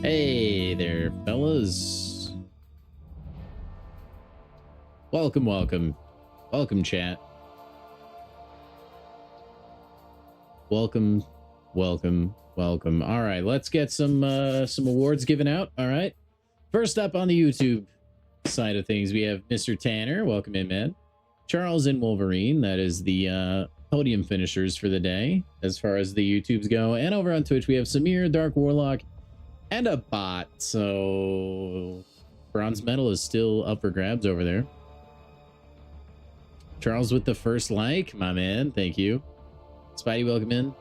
Hey there, fellas. Welcome, chat. Welcome. All right, let's get some awards given out. All right. First up on the YouTube side of things, we have Mr. Tanner. Welcome in, man. Charles and Wolverine. That is the podium finishers for the day, as far as the YouTubes go. And over on Twitch, we have Samir, Dark Warlock, and a bot. So bronze medal is still up for grabs over there. Charles with the first like, my man. Thank you. Spidey, welcome in.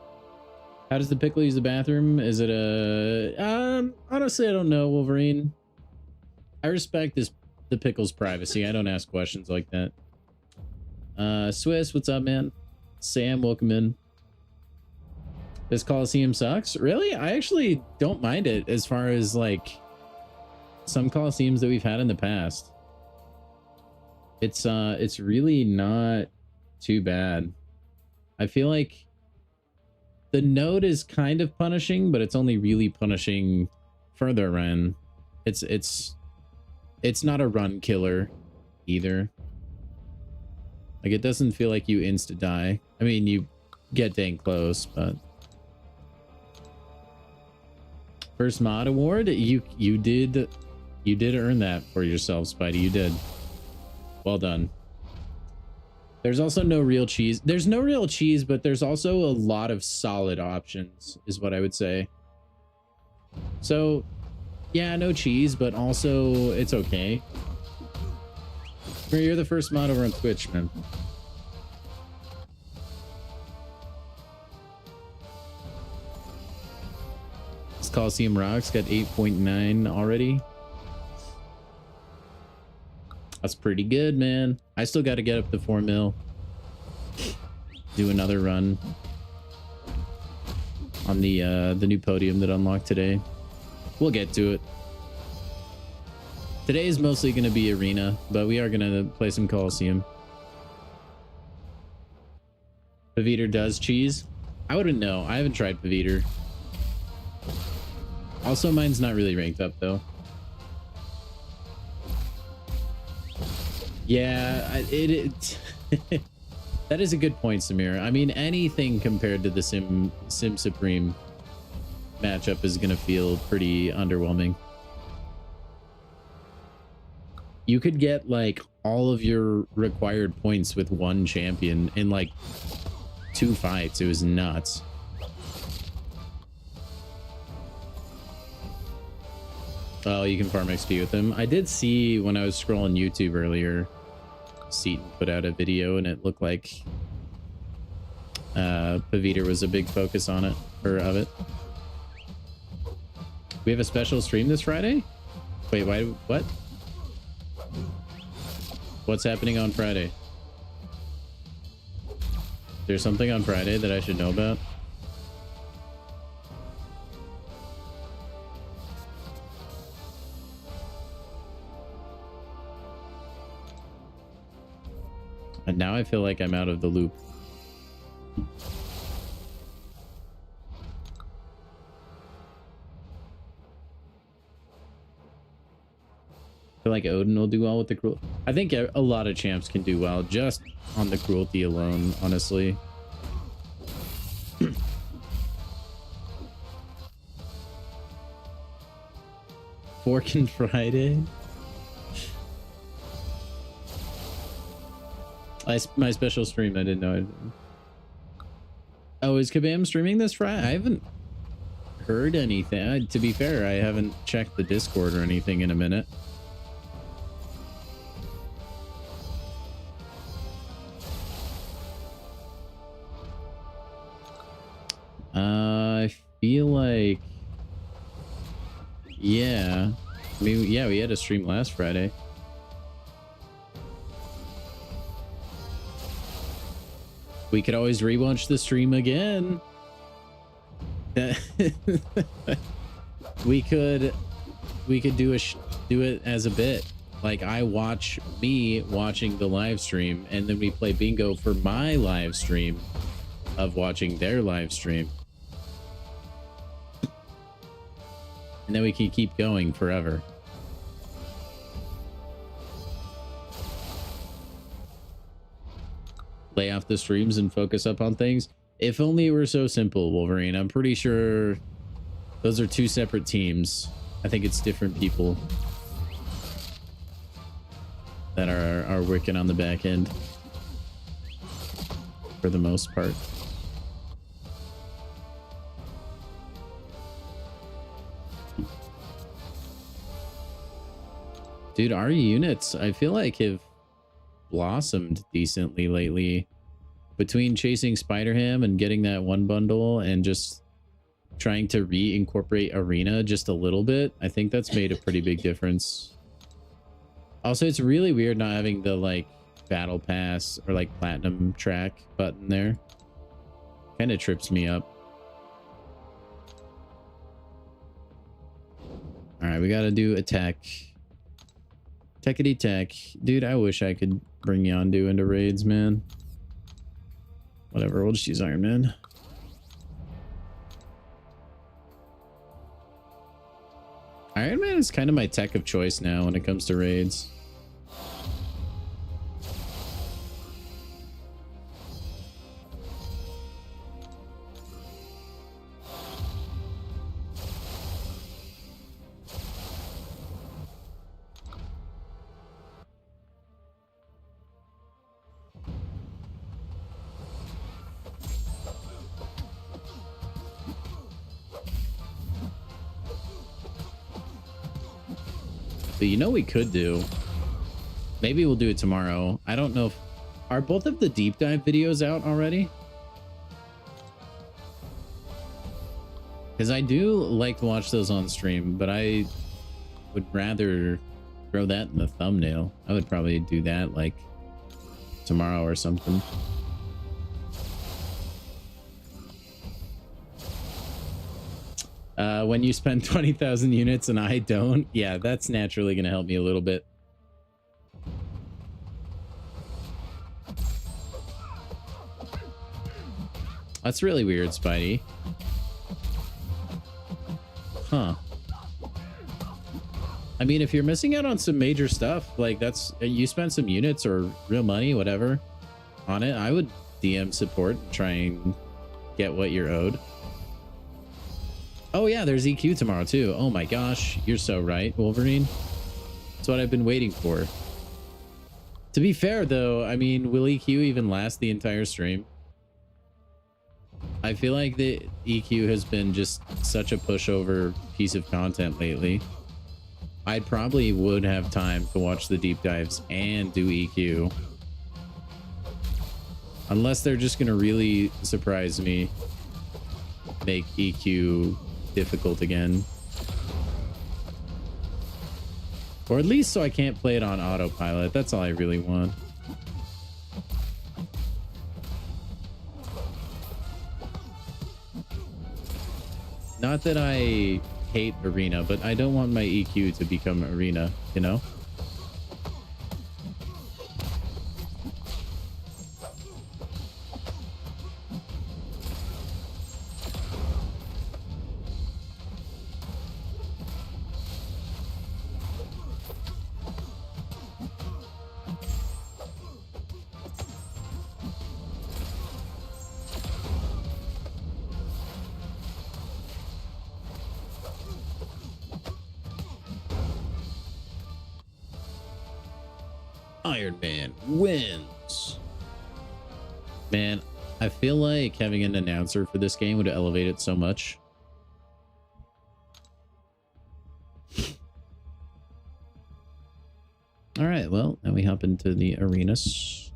How does the pickle use the bathroom? Is it a honestly, I don't know, Wolverine. I respect the pickle's privacy. I don't ask questions like that. Swiss, what's up, man? Sam, welcome in. This Coliseum sucks. Really? I actually don't mind it, as far as like some Coliseums that we've had in the past. It's really not too bad. I feel like the node is kind of punishing, but it's only really punishing further run. It's not a run killer either. Like, it doesn't feel like you insta die. I mean, you get dang close, but first mod award, you did earn that for yourself, Spidey. You did. Well done. There's also no real cheese. There's no real cheese, but there's also a lot of solid options, is what I would say. So, yeah, no cheese, but also it's okay. You're the first mod over on Twitch, man. This Coliseum rocks, got 8.9 already. That's pretty good, man. I still got to get up to 4 mil. Do another run on the new podium that unlocked today. We'll get to it. Today is mostly going to be arena, but we are going to play some Coliseum. Paviter does cheese. I wouldn't know. I haven't tried Paviter. Also, mine's not really ranked up though. Yeah, that is a good point, Samir. I mean, anything compared to the Sim Supreme matchup is going to feel pretty underwhelming. You could get like all of your required points with one champion in like 2 fights. It was nuts. Oh, you can farm XP with him. I did see when I was scrolling YouTube earlier, Seaton put out a video and it looked like Paviter was a big focus on it, or of it. We have a special stream this Friday? Wait, why? What? What's happening on Friday? There's something on Friday that I should know about? And now I feel like I'm out of the loop. I feel like Odin will do well with the cruelty. I think a lot of champs can do well just on the cruelty alone, honestly. Forkin' Friday. My special stream, I didn't know it. Oh, is Kabam streaming this Friday? I haven't heard anything. To be fair, I haven't checked the Discord or anything in a minute. I feel like, yeah. I mean, yeah, we had a stream last Friday. We could always rewatch the stream again. we could do it as a bit. Like, I watch me watching the live stream, and then we play bingo for my live stream of watching their live stream. And then we can keep going forever. Lay off the streams and focus up on things. If only it were so simple, Wolverine. I'm pretty sure those are two separate teams. I think it's different people that are working on the back end for the most part. Dude, our units, I feel like, have blossomed decently lately. Between chasing Spider-Ham and getting that one bundle and just trying to reincorporate Arena just a little bit, I think that's made a pretty big difference. Also, it's really weird not having the, like, Battle Pass or, like, Platinum track button there. Kind of trips me up. All right, we got to do attack. Techity tech. Dude, I wish I could bring Yondu into raids, man. Whatever, we'll just use Iron Man. Iron Man is kind of my tech of choice now when it comes to raids. But you know we could do? Maybe we'll do it tomorrow. I don't know if... Are both of the deep dive videos out already? Because I do like to watch those on stream, but I would rather throw that in the thumbnail. I would probably do that like tomorrow or something. When you spend 20,000 units and I don't, yeah, that's naturally going to help me a little bit. That's really weird, Spidey. Huh. I mean, if you're missing out on some major stuff, like that's, you spent some units or real money, whatever, on it, I would DM support and try and get what you're owed. Oh yeah, there's EQ tomorrow too. Oh my gosh, you're so right, Wolverine. That's what I've been waiting for. To be fair though, I mean, will EQ even last the entire stream? I feel like the EQ has been just such a pushover piece of content lately. I probably would have time to watch the deep dives and do EQ. Unless they're just gonna really surprise me. Make EQ difficult again, or at least so I can't play it on autopilot. That's all I really want. Not that I hate Arena, but I don't want my EQ to become Arena, you know? Iron Man wins. Man, I feel like having an announcer for this game would elevate it so much. All right, well, now we hop into the arenas.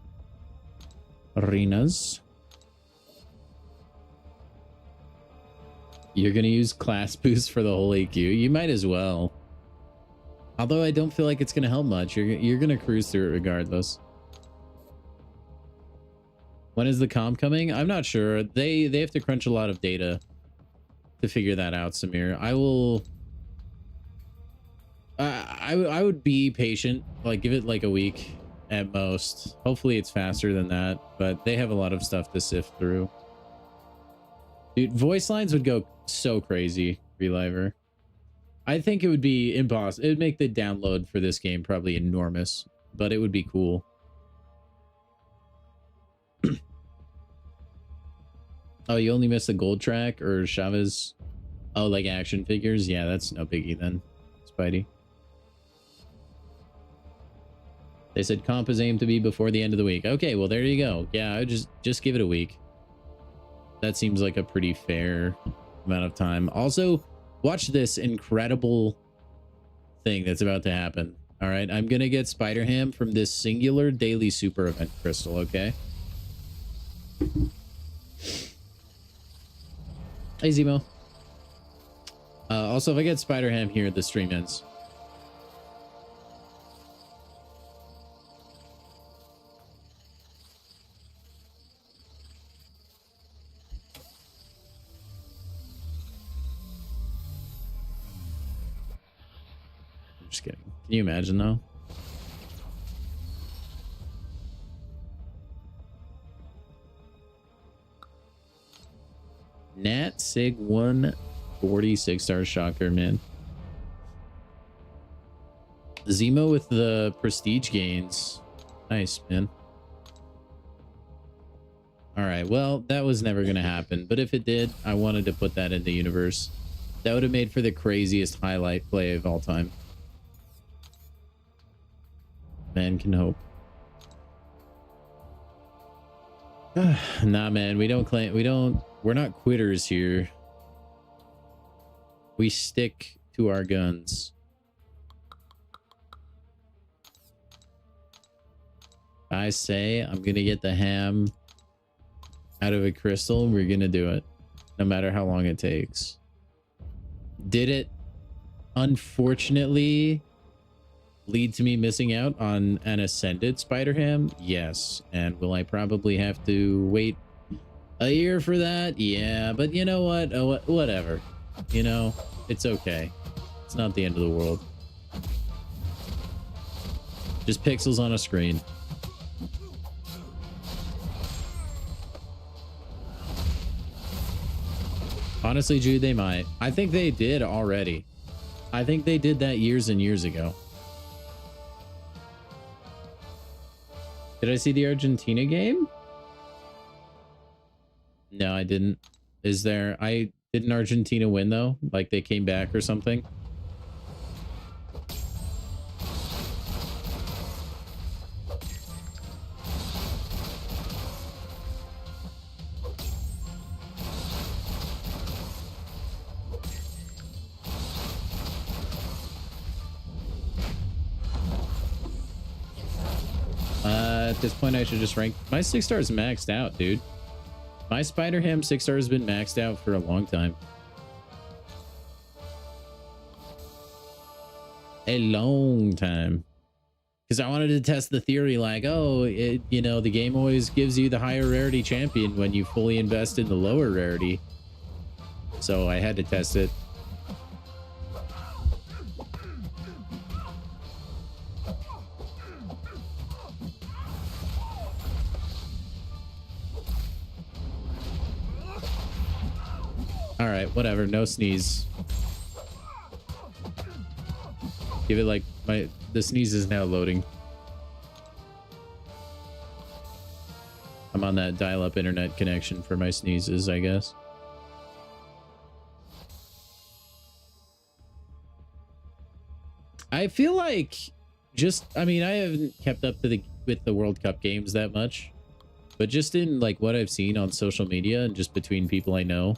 You're gonna use class boost for the whole AQ? You might as well. Although I don't feel like it's going to help much. You're going to cruise through it regardless. When is the comp coming? I'm not sure. They have to crunch a lot of data to figure that out, Samir. I will... I would be patient. Like, give it like a week at most. Hopefully it's faster than that. But they have a lot of stuff to sift through. Dude, voice lines would go so crazy, Reliver. I think it would be impossible. It would make the download for this game probably enormous, but it would be cool. Oh, you only missed the gold track or Chavez? Oh, like action figures? Yeah, that's no biggie then, Spidey. They said comp is aimed to be before the end of the week. Okay, well, there you go. Yeah, I would just give it a week. That seems like a pretty fair amount of time. Also, watch this incredible thing that's about to happen. All right, I'm going to get Spider-Ham from this singular daily super event crystal, okay? Hey, Zemo. Also, if I get Spider-Ham here, the stream ends. I'm just kidding. Can you imagine, though? Nat Sig 146 star shocker, man. Zemo with the prestige gains. Nice, man. All right, well, that was never going to happen. But if it did, I wanted to put that in the universe. That would have made for the craziest highlight play of all time. Man can hope. Nah, man, we don't claim, we're not quitters here. We stick to our guns. I say I'm gonna get the ham out of a crystal. We're gonna do it, no matter how long it takes. Did it unfortunately lead to me missing out on an ascended Spider-Ham? Yes. And will I probably have to wait a year for that? Yeah, but you know what? Oh, whatever. You know, it's okay. It's not the end of the world. Just pixels on a screen. Honestly, Jude, they might. I think they did already. I think they did that years and years ago. Did I see the Argentina game? No, I didn't. Is there... Didn't Argentina win, though? Like, they came back or something? At this point, I should just rank... My 6 stars maxed out, dude. My Spider-Ham 6 star has been maxed out for a long time. A long time. Because I wanted to test the theory like, oh, you know, the game always gives you the higher rarity champion when you fully invest in the lower rarity. So I had to test it. All right, whatever. No sneeze. Give it like the sneeze is now loading. I'm on that dial-up internet connection for my sneezes, I guess. I feel like I mean, I haven't kept up to with the World Cup games that much, but just in like what I've seen on social media and just between people I know,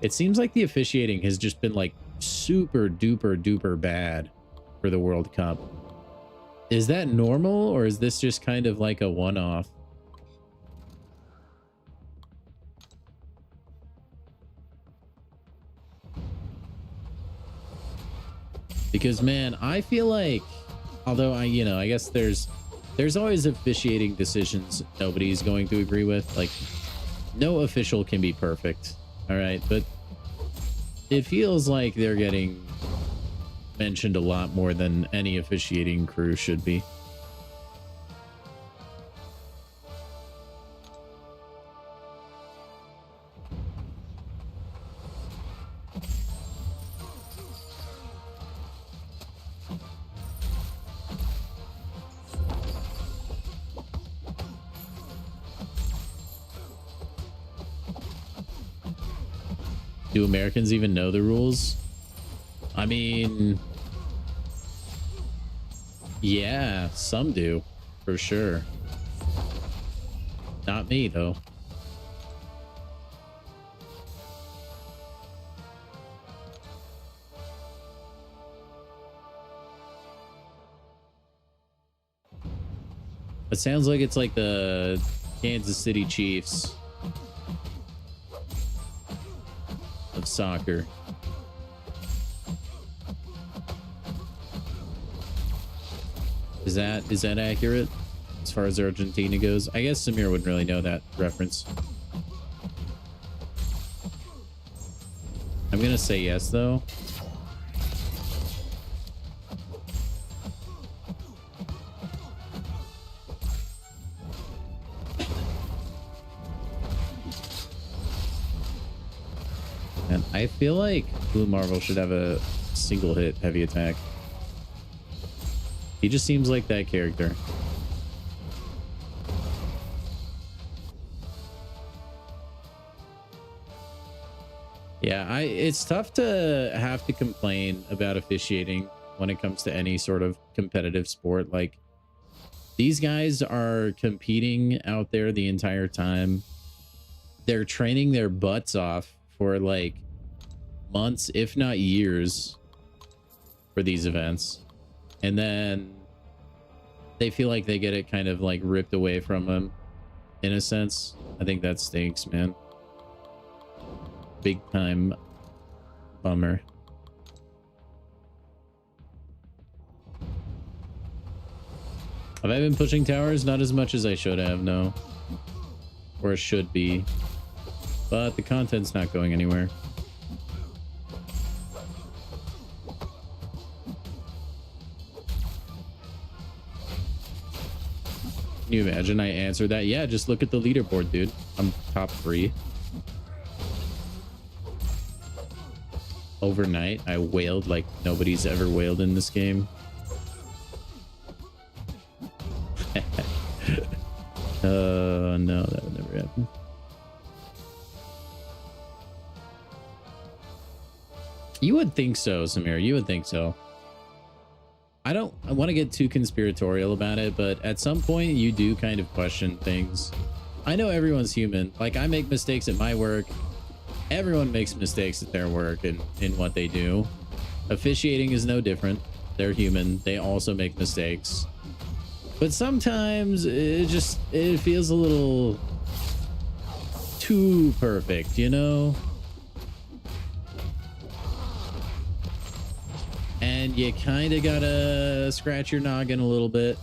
it seems like the officiating has just been like super duper bad for the World Cup. Is that normal, or is this just kind of like a one-off? Because man, I feel like, although I guess there's always officiating decisions nobody's going to agree with. Like, no official can be perfect. All right, but it feels like they're getting mentioned a lot more than any officiating crew should be. Do Americans even know the rules? I mean, yeah, some do, for sure. Not me, though. It sounds like it's like the Kansas City Chiefs of soccer. Is that accurate as far as Argentina goes? I guess Samir wouldn't really know that reference. I'm gonna say yes, though. And I feel like Blue Marvel should have a single hit heavy attack. He just seems like that character. Yeah, it's tough to have to complain about officiating when it comes to any sort of competitive sport. Like, these guys are competing out there the entire time. They're training their butts off for like months, if not years, for these events. And then they feel like they get it kind of like ripped away from them in a sense. I think that stinks, man. Big time bummer. Have I been pushing towers? Not as much as I should have, no. Or it should be. But the content's not going anywhere. Can you imagine I answered that? Yeah, just look at the leaderboard, dude. I'm top 3. Overnight, I wailed like nobody's ever wailed in this game. No, that would never happen. You would think so, Samir. You would think so. I want to get too conspiratorial about it, but at some point you do kind of question things. I know everyone's human. Like, I make mistakes at my work. Everyone makes mistakes at their work and in what they do. Officiating is no different. They're human. They also make mistakes. But sometimes it feels a little too perfect, you know? And you kind of gotta scratch your noggin a little bit.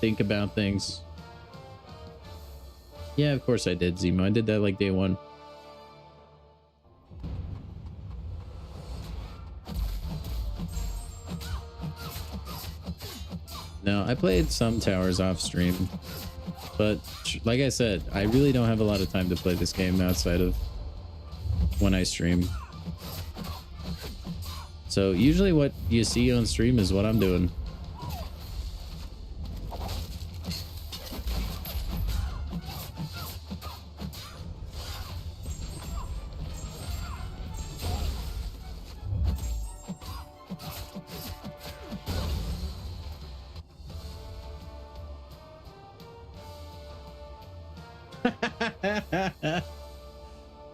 Think about things. Yeah, of course I did, Zemo. I did that like day 1. No, I played some towers off stream. But like I said, I really don't have a lot of time to play this game outside of when I stream. So usually what you see on stream is what I'm doing.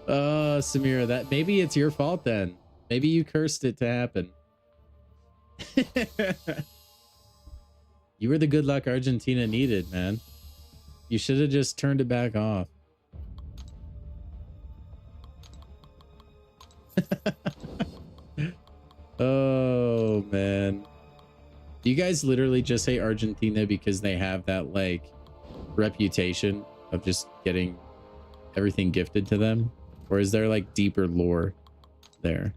Oh, Samira, that maybe it's your fault then. Maybe you cursed it to happen. You were the good luck Argentina needed, man. You should have just turned it back off. Oh, man. Do you guys literally just say Argentina because they have that, like, reputation of just getting everything gifted to them? Or is there, like, deeper lore there?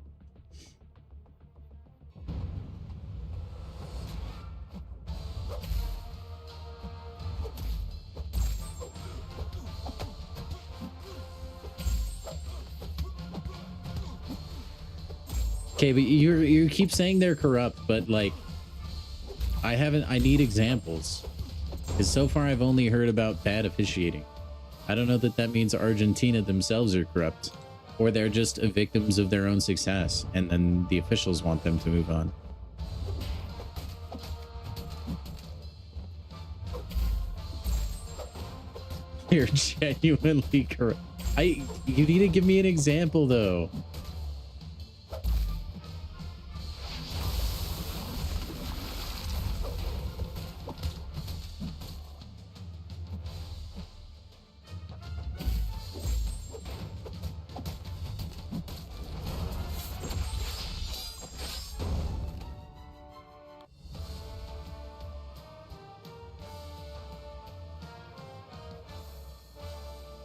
Okay, but you keep saying they're corrupt, but like, I need examples. Because so far I've only heard about bad officiating. I don't know that that means Argentina themselves are corrupt, or they're just victims of their own success, and then the officials want them to move on. You're genuinely corrupt. You need to give me an example, though.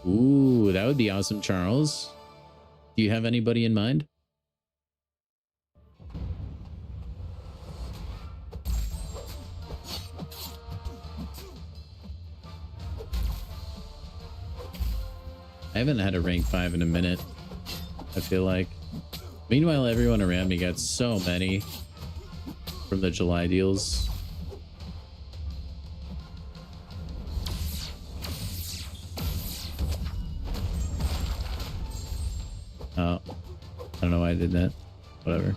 Ooh, that would be awesome, Charles. Do you have anybody in mind? I haven't had a rank 5 in a minute, I feel like. Meanwhile, everyone around me got so many from the July deals. Oh, I don't know why I did that. Whatever.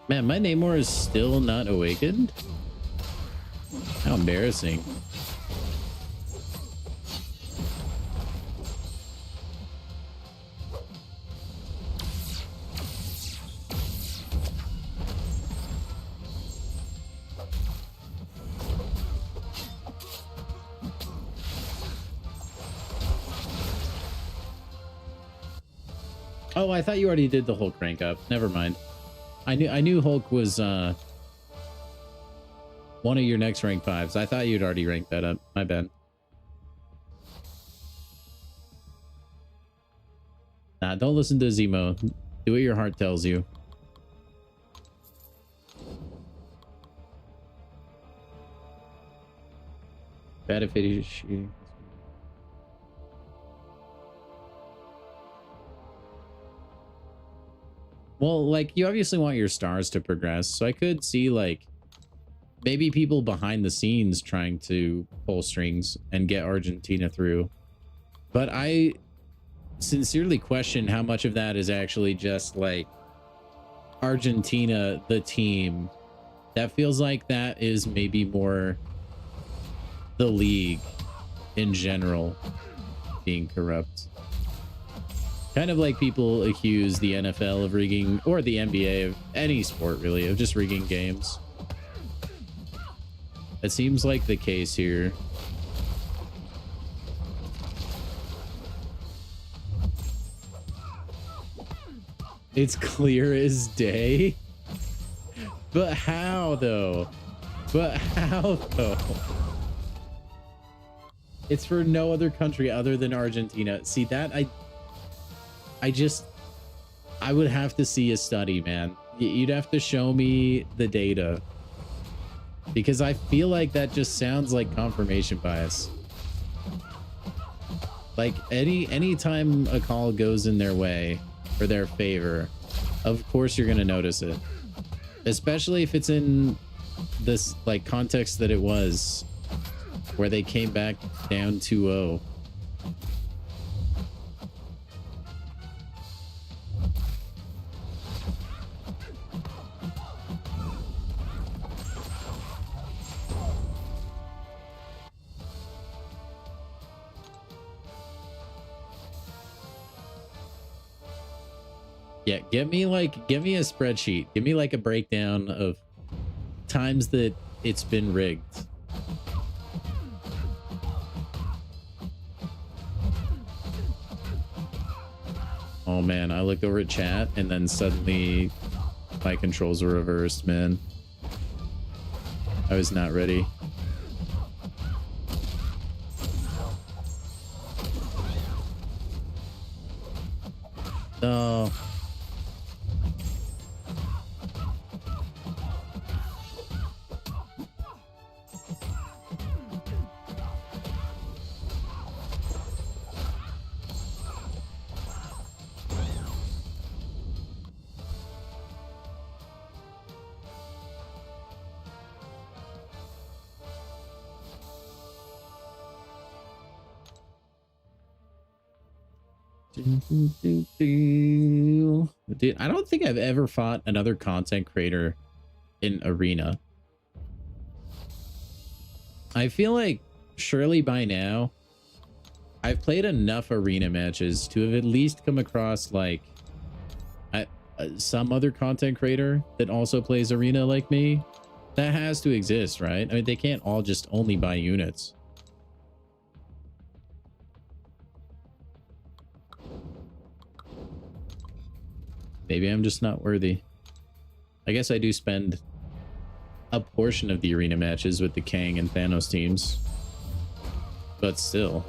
Man, my Namor is still not awakened? How embarrassing. Oh, I thought you already did the Hulk rank up. Never mind. I knew Hulk was one of your next rank 5s. I thought you'd already ranked that up. My bad. Nah, don't listen to Zemo. Do what your heart tells you. Bad if it is shooting. Well, like, you obviously want your stars to progress, so I could see, like, maybe people behind the scenes trying to pull strings and get Argentina through. But I sincerely question how much of that is actually just, like, Argentina, the team. That feels like that is maybe more the league in general being corrupt. Kind of like people accuse the NFL of rigging, or the NBA, of any sport really, of just rigging games. It seems like the case here. It's clear as day. But how though? But how though? It's for no other country other than Argentina. See that? I would have to see a study, man. You'd have to show me the data, because I feel like that just sounds like confirmation bias. Like any time a call goes in their way or their favor, of course you're gonna notice it, especially if it's in this like context that it was, where they came back down 2-0. Yeah, give me a spreadsheet. Give me like a breakdown of times that it's been rigged. Oh man, I looked over at chat and then suddenly my controls were reversed, man. I was not ready. No. Dude, I don't think I've ever fought another content creator in Arena. I feel like surely by now I've played enough Arena matches to have at least come across like some other content creator that also plays Arena like me. That has to exist, right? I mean, they can't all just only buy units. Maybe I'm just not worthy. I guess I do spend a portion of the Arena matches with the Kang and Thanos teams. But still.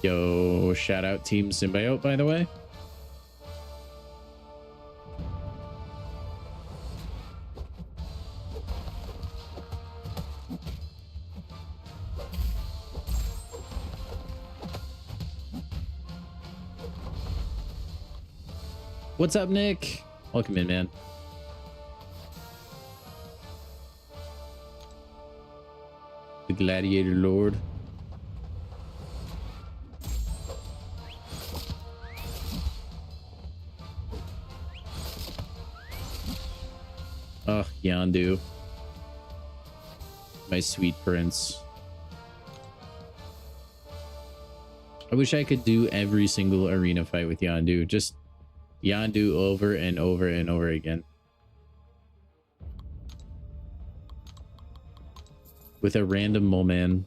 Yo, shout out Team Symbiote, by the way. What's up, Nick? Welcome in, man. The Gladiator Lord. Oh, Yondu. My sweet prince. I wish I could do every single arena fight with Yondu. Just Yondu over and over and over again. With a random mole man.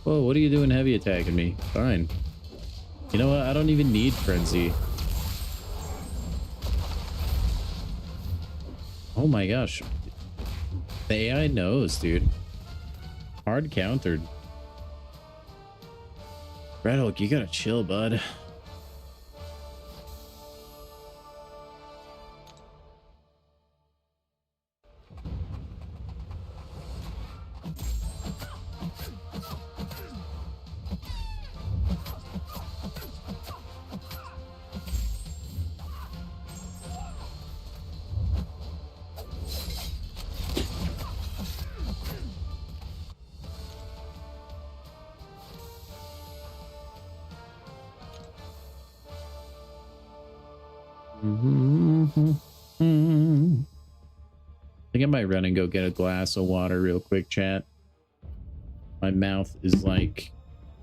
Whoa, what are you doing heavy attacking me? Fine. You know what? I don't even need frenzy. Oh my gosh. The AI knows, dude. Hard countered. Red Hulk, you gotta chill, bud. I think I might run and go get a glass of water real quick, chat. My mouth is like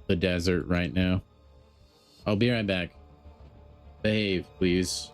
the desert right now. I'll be right back. Behave, please.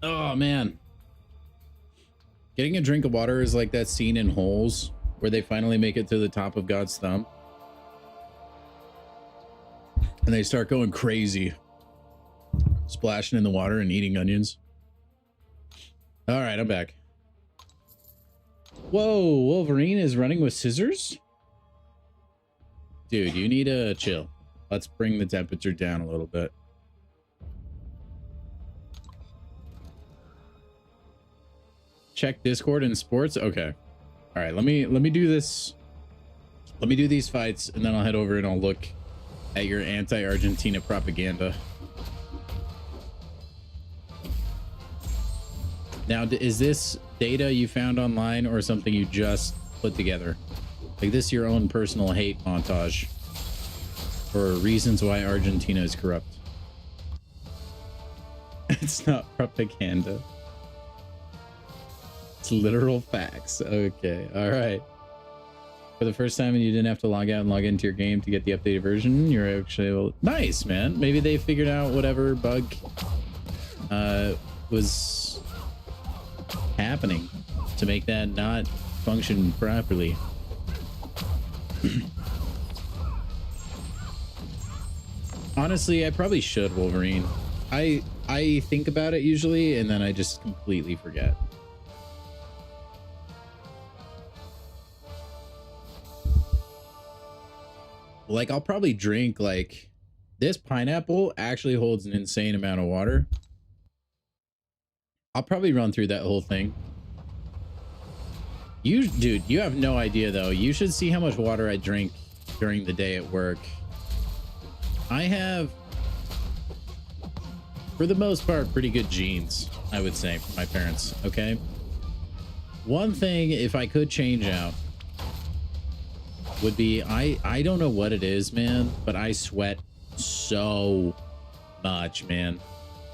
Oh man. Getting a drink of water is like that scene in Holes where they finally make it to the top of God's thumb. And they start going crazy. Splashing in the water and eating onions. All right, I'm back. Whoa, Wolverine is running with scissors? Dude, you need to chill. Let's bring the temperature down a little bit. Check Discord and sports. Okay. All right, let me do this. Let me do these fights and then I'll head over and I'll look at your anti-Argentina propaganda. Now, is this data you found online or something you just put together? Like this your own personal hate montage for reasons why Argentina is corrupt? It's not propaganda. It's literal facts. Okay. All right. For the first time and you didn't have to log out and log into your game to get the updated version, you're actually nice, man. Maybe they figured out whatever bug was happening to make that not function properly. Honestly, I probably should, Wolverine. I think about it usually and then I just completely forget. Like I'll probably drink like this pineapple actually holds an insane amount of water. I'll probably run through that whole thing. Dude, you have no idea though. You should see how much water I drink during the day at work. I have, for the most part, pretty good genes, I would say, from my parents, okay? One thing, if I could change out, would be I don't know what it is, man, but I sweat so much, man.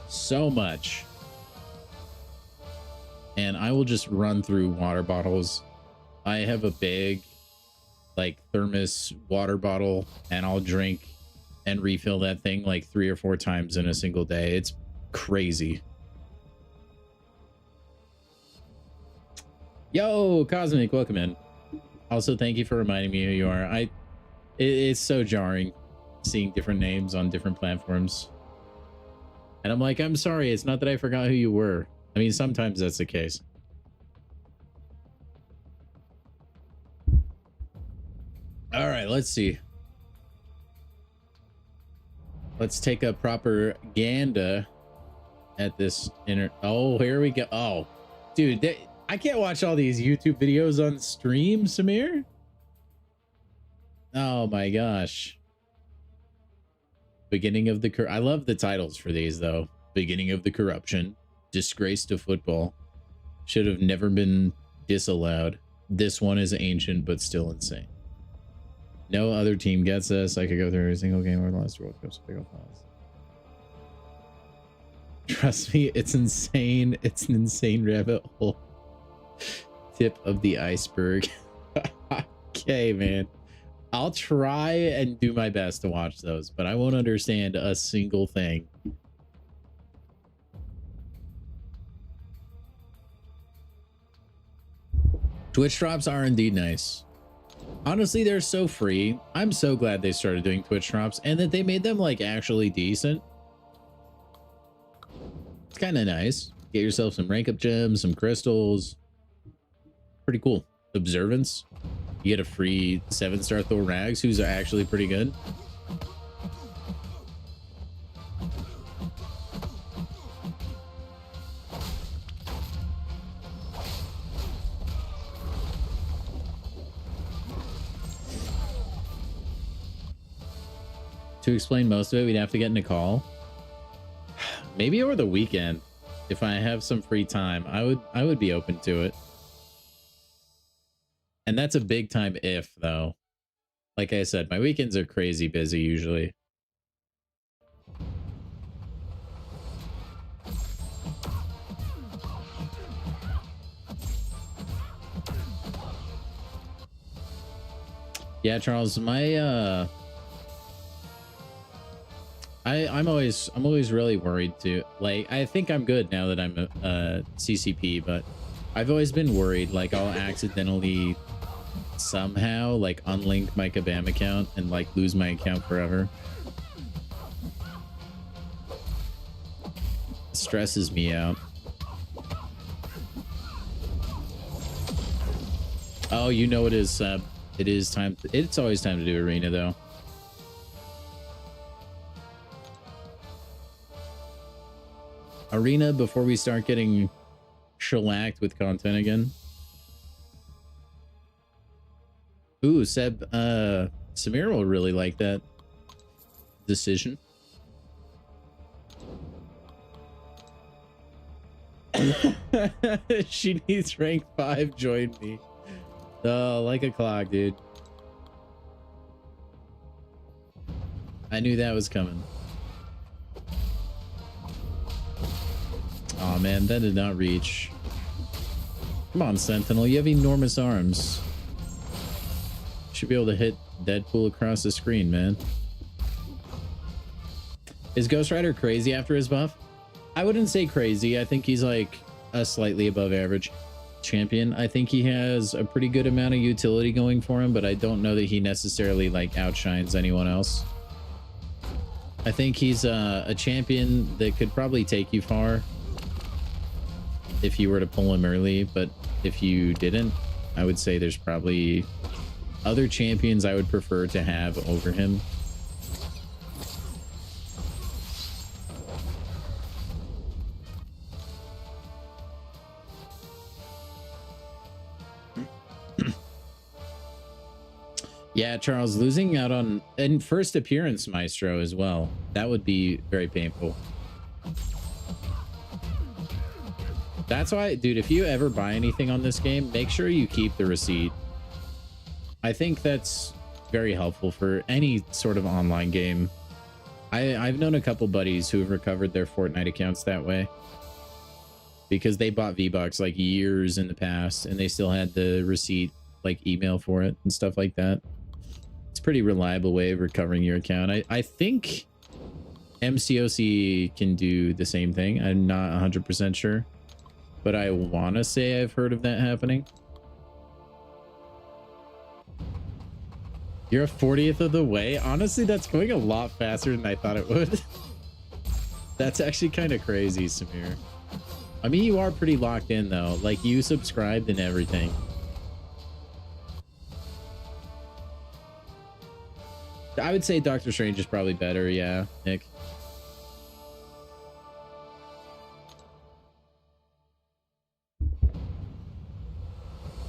So much. And I will just run through water bottles. I have a big like thermos water bottle and I'll drink and refill that thing like 3 or 4 times in a single day. It's crazy. Yo, Cosmic, welcome in. Also, thank you for reminding me who you are. It's so jarring seeing different names on different platforms. And I'm like, I'm sorry, it's not that I forgot who you were. I mean, sometimes that's the case. All right, let's see. Let's take a proper gander at this Oh, here we go. Oh, dude, I can't watch all these YouTube videos on stream, Samir. Oh my gosh. Beginning of the I love the titles for these though. Beginning of the corruption. Disgrace to football. Should have never been disallowed. This one is ancient but still insane. No other team gets this. I could go through every single game over the last World Cups. Trust me, it's insane. It's an insane rabbit hole. Tip of the iceberg. Okay, man. I'll try and do my best to watch those, but I won't understand a single thing. Twitch drops are indeed nice. Honestly, they're so free. I'm so glad they started doing Twitch drops and that they made them like actually decent. It's kind of nice. Get yourself some rank up gems, some crystals. Pretty cool. Observance. You get a free 7-star Thor Rags, who's actually pretty good. To explain most of it, we'd have to get Nicole. Maybe over the weekend, if I have some free time, I would be open to it. And that's a big time if, though. Like I said, my weekends are crazy busy usually. Yeah, Charles, my I'm always really worried too. Like, I think I'm good now that I'm a CCP, but I've always been worried, like, I'll accidentally somehow, like, unlink my Kabam account and, like, lose my account forever. It stresses me out. Oh, you know it is, Seb. It is time. It's always time to do arena, though. Arena before we start getting shellacked with content again. Ooh, Seb, Samir will really like that decision. She needs rank 5, join me. Oh, like a clock, dude. I knew that was coming. Oh man, that did not reach. Come on, Sentinel, you have enormous arms. Should be able to hit Deadpool across the screen, man. Is Ghost Rider crazy after his buff? I wouldn't say crazy. I think he's like a slightly above average champion. I think he has a pretty good amount of utility going for him, but I don't know that he necessarily like outshines anyone else. I think he's a champion that could probably take you far if you were to pull him early, but if you didn't, I would say there's probably other champions I would prefer to have over him. Yeah, Charles, losing out on and first appearance Maestro as well. That would be very painful. That's why, dude, if you ever buy anything on this game, make sure you keep the receipt. I think that's very helpful for any sort of online game. I've known a couple buddies who have recovered their Fortnite accounts that way because they bought V-Bucks like years in the past and they still had the receipt, like email for it and stuff like that. It's a pretty reliable way of recovering your account. I think MCOC can do the same thing. I'm not 100% sure, but I want to say I've heard of that happening. You're a 40th of the way. Honestly, that's going a lot faster than I thought it would. That's actually kind of crazy, Samir. I mean, you are pretty locked in though. Like, you subscribed and everything. I would say Doctor Strange is probably better. Yeah, Nick.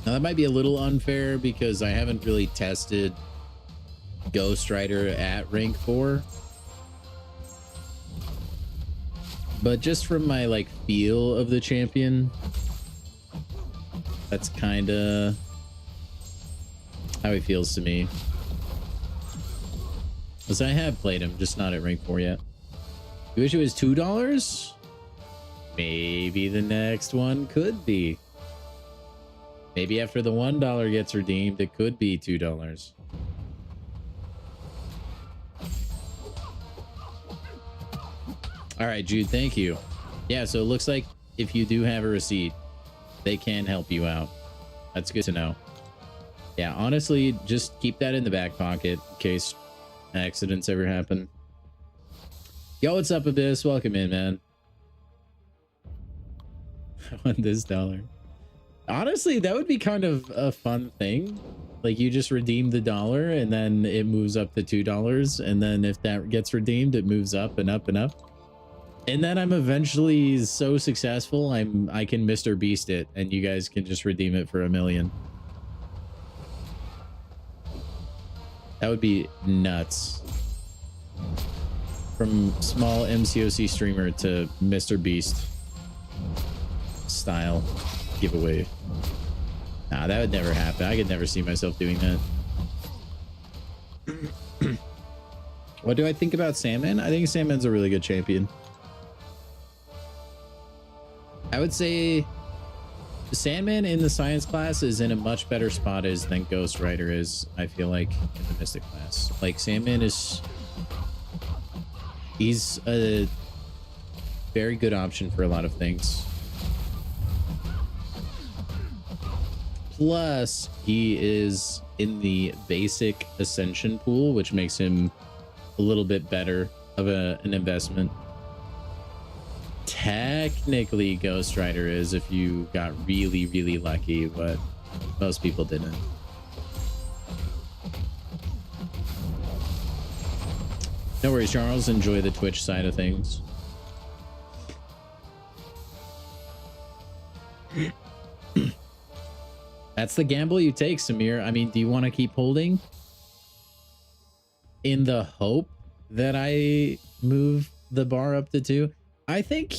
Now that might be a little unfair because I haven't really tested Ghost Rider at rank 4, but just from my like feel of the champion, that's kind of how he feels to me. Because I have played him, just not at rank 4 yet. You wish it was $2? Maybe the next one could be. Maybe after the $1 gets redeemed, it could be $2. All right, Jude, thank you. Yeah, so it looks like if you do have a receipt, they can help you out. That's good to know. Yeah, honestly, just keep that in the back pocket in case accidents ever happen. Yo, what's up, Abyss? Welcome in, man. I want this dollar. Honestly, that would be kind of a fun thing. Like, you just redeem the $1 and then it moves up to $2. And then if that gets redeemed, it moves up and up and up. And then I'm eventually so successful, I can Mr. Beast it, and you guys can just redeem it for $1 million. That would be nuts. From small MCOC streamer to Mr. Beast style giveaway. Nah, that would never happen. I could never see myself doing that. What do I think about Sandman? I think Sandman's a really good champion. I would say Sandman in the science class is in a much better spot than Ghost Rider is, I feel like, in the Mystic class. Like, Sandman is... He's a very good option for a lot of things. Plus, he is in the basic Ascension pool, which makes him a little bit better of an investment. Technically, Ghost Rider is if you got really, really lucky, but most people didn't. No worries, Charles. Enjoy the Twitch side of things. That's the gamble you take, Samir. I mean, do you want to keep holding in the hope that I move the bar up to 2? I think,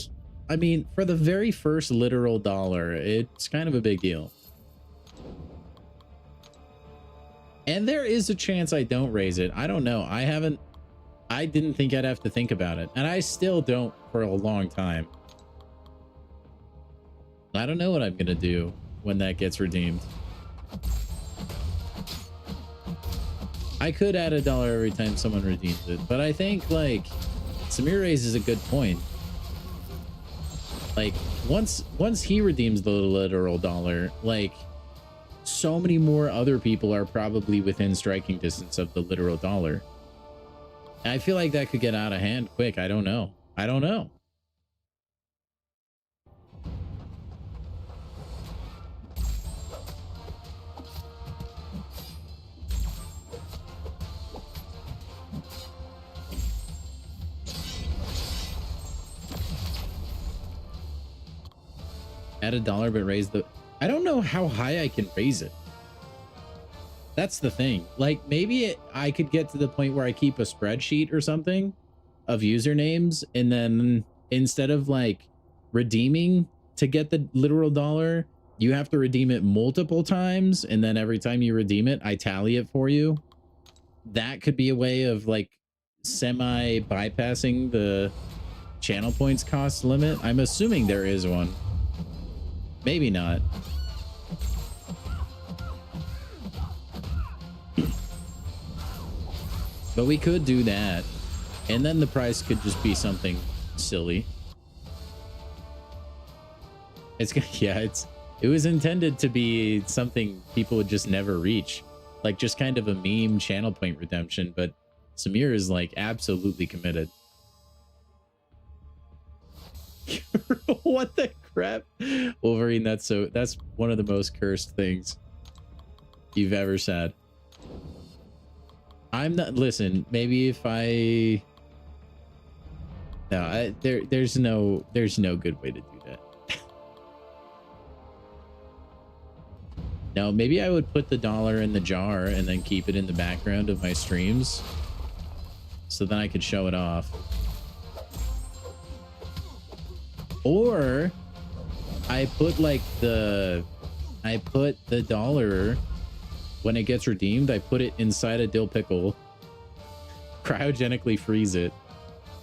I mean, for the very first literal dollar, it's kind of a big deal. And there is a chance I don't raise it. I don't know. I didn't think I'd have to think about it. And I still don't for a long time. I don't know what I'm going to do when that gets redeemed. I could add $1 every time someone redeems it, but I think like Samir raises a good point. Like once he redeems the literal dollar, like so many more other people are probably within striking distance of the literal dollar. And I feel like that could get out of hand quick. I don't know. I don't know. Add $1 but raise the... I don't know how high I can raise it. That's the thing. Like maybe I could get to the point where I keep a spreadsheet or something of usernames, and then instead of like redeeming to get the literal dollar, you have to redeem it multiple times, and then every time you redeem it, I tally it for you. That could be a way of like semi bypassing the channel points cost limit. I'm assuming there is one. Maybe not. But we could do that. And then the price could just be something silly. It's yeah, it was intended to be something people would just never reach. Like just kind of a meme channel point redemption, but Samir is like absolutely committed. What the crap? Wolverine, that's one of the most cursed things you've ever said. I'm not, listen, maybe if I no, there's no good way to do that. No, maybe I would put the $1 in the jar and then keep it in the background of my streams so then I could show it off. Or I put like the $1 when it gets redeemed, I put it inside a dill pickle, cryogenically freeze it,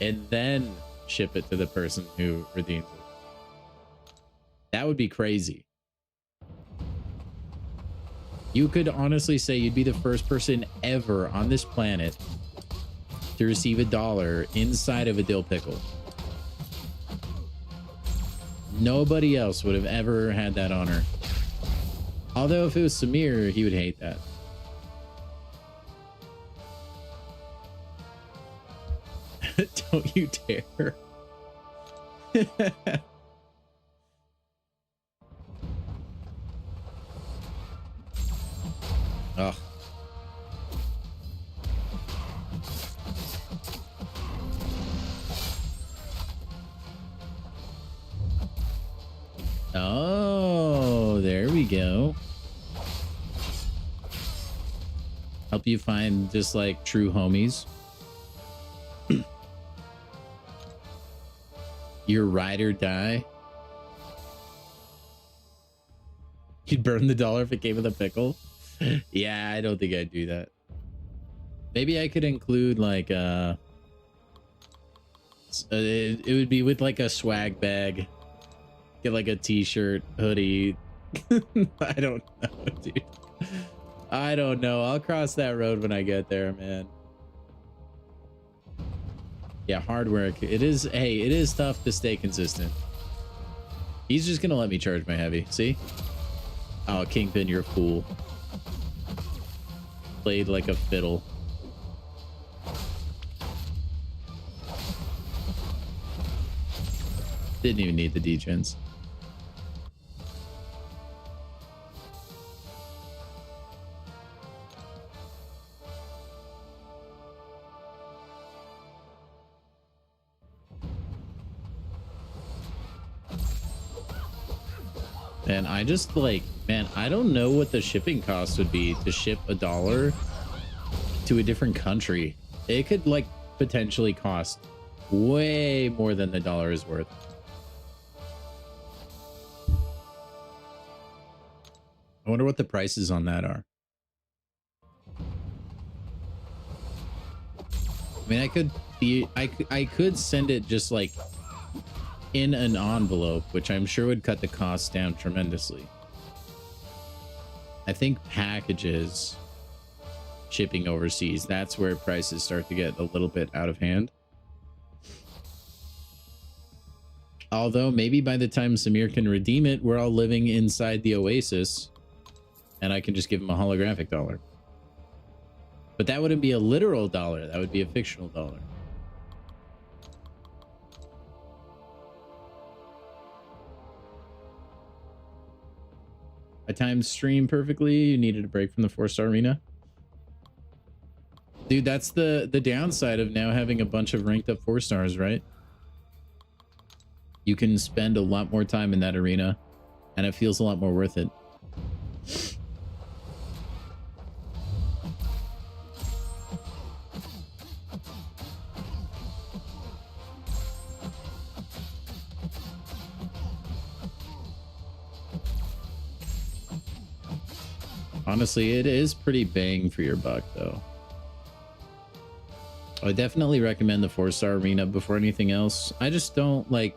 and then ship it to the person who redeems it. That would be crazy. You could honestly say you'd be the first person ever on this planet to receive $1 inside of a dill pickle. Nobody else would have ever had that honor. Although if it was Samir, he would hate that. Don't you dare. Oh. Oh, there we go. Help you find just like true homies. Your ride or die. You'd burn the $1 if it came with a pickle. Yeah, I don't think I'd do that. Maybe I could include like it would be with like a swag bag. Get like a t-shirt, hoodie. I don't know, dude. I don't know. I'll cross that road when I get there, man. Yeah, hard work. It is. Hey, it is tough to stay consistent. He's just gonna let me charge my heavy. See? Oh, Kingpin, you're a fool. Played like a fiddle. Didn't even need the degens. And I just like, man, I don't know what the shipping cost would be to ship $1 to a different country. It could like potentially cost way more than the dollar is worth. I wonder what the prices on that are. I mean, I could send it just like in an envelope, which I'm sure would cut the cost down tremendously. I think packages shipping overseas, that's where prices start to get a little bit out of hand. Although maybe by the time Samir can redeem it, we're all living inside the Oasis and I can just give him a holographic dollar. But that wouldn't be a literal dollar. That would be a fictional dollar. I timed stream perfectly. You needed a break from the 4-star arena. Dude, that's the downside of now having a bunch of ranked up 4 stars, right? You can spend a lot more time in that arena and it feels a lot more worth it. Honestly, it is pretty bang for your buck, though. I definitely recommend the 4-star arena before anything else. I just don't like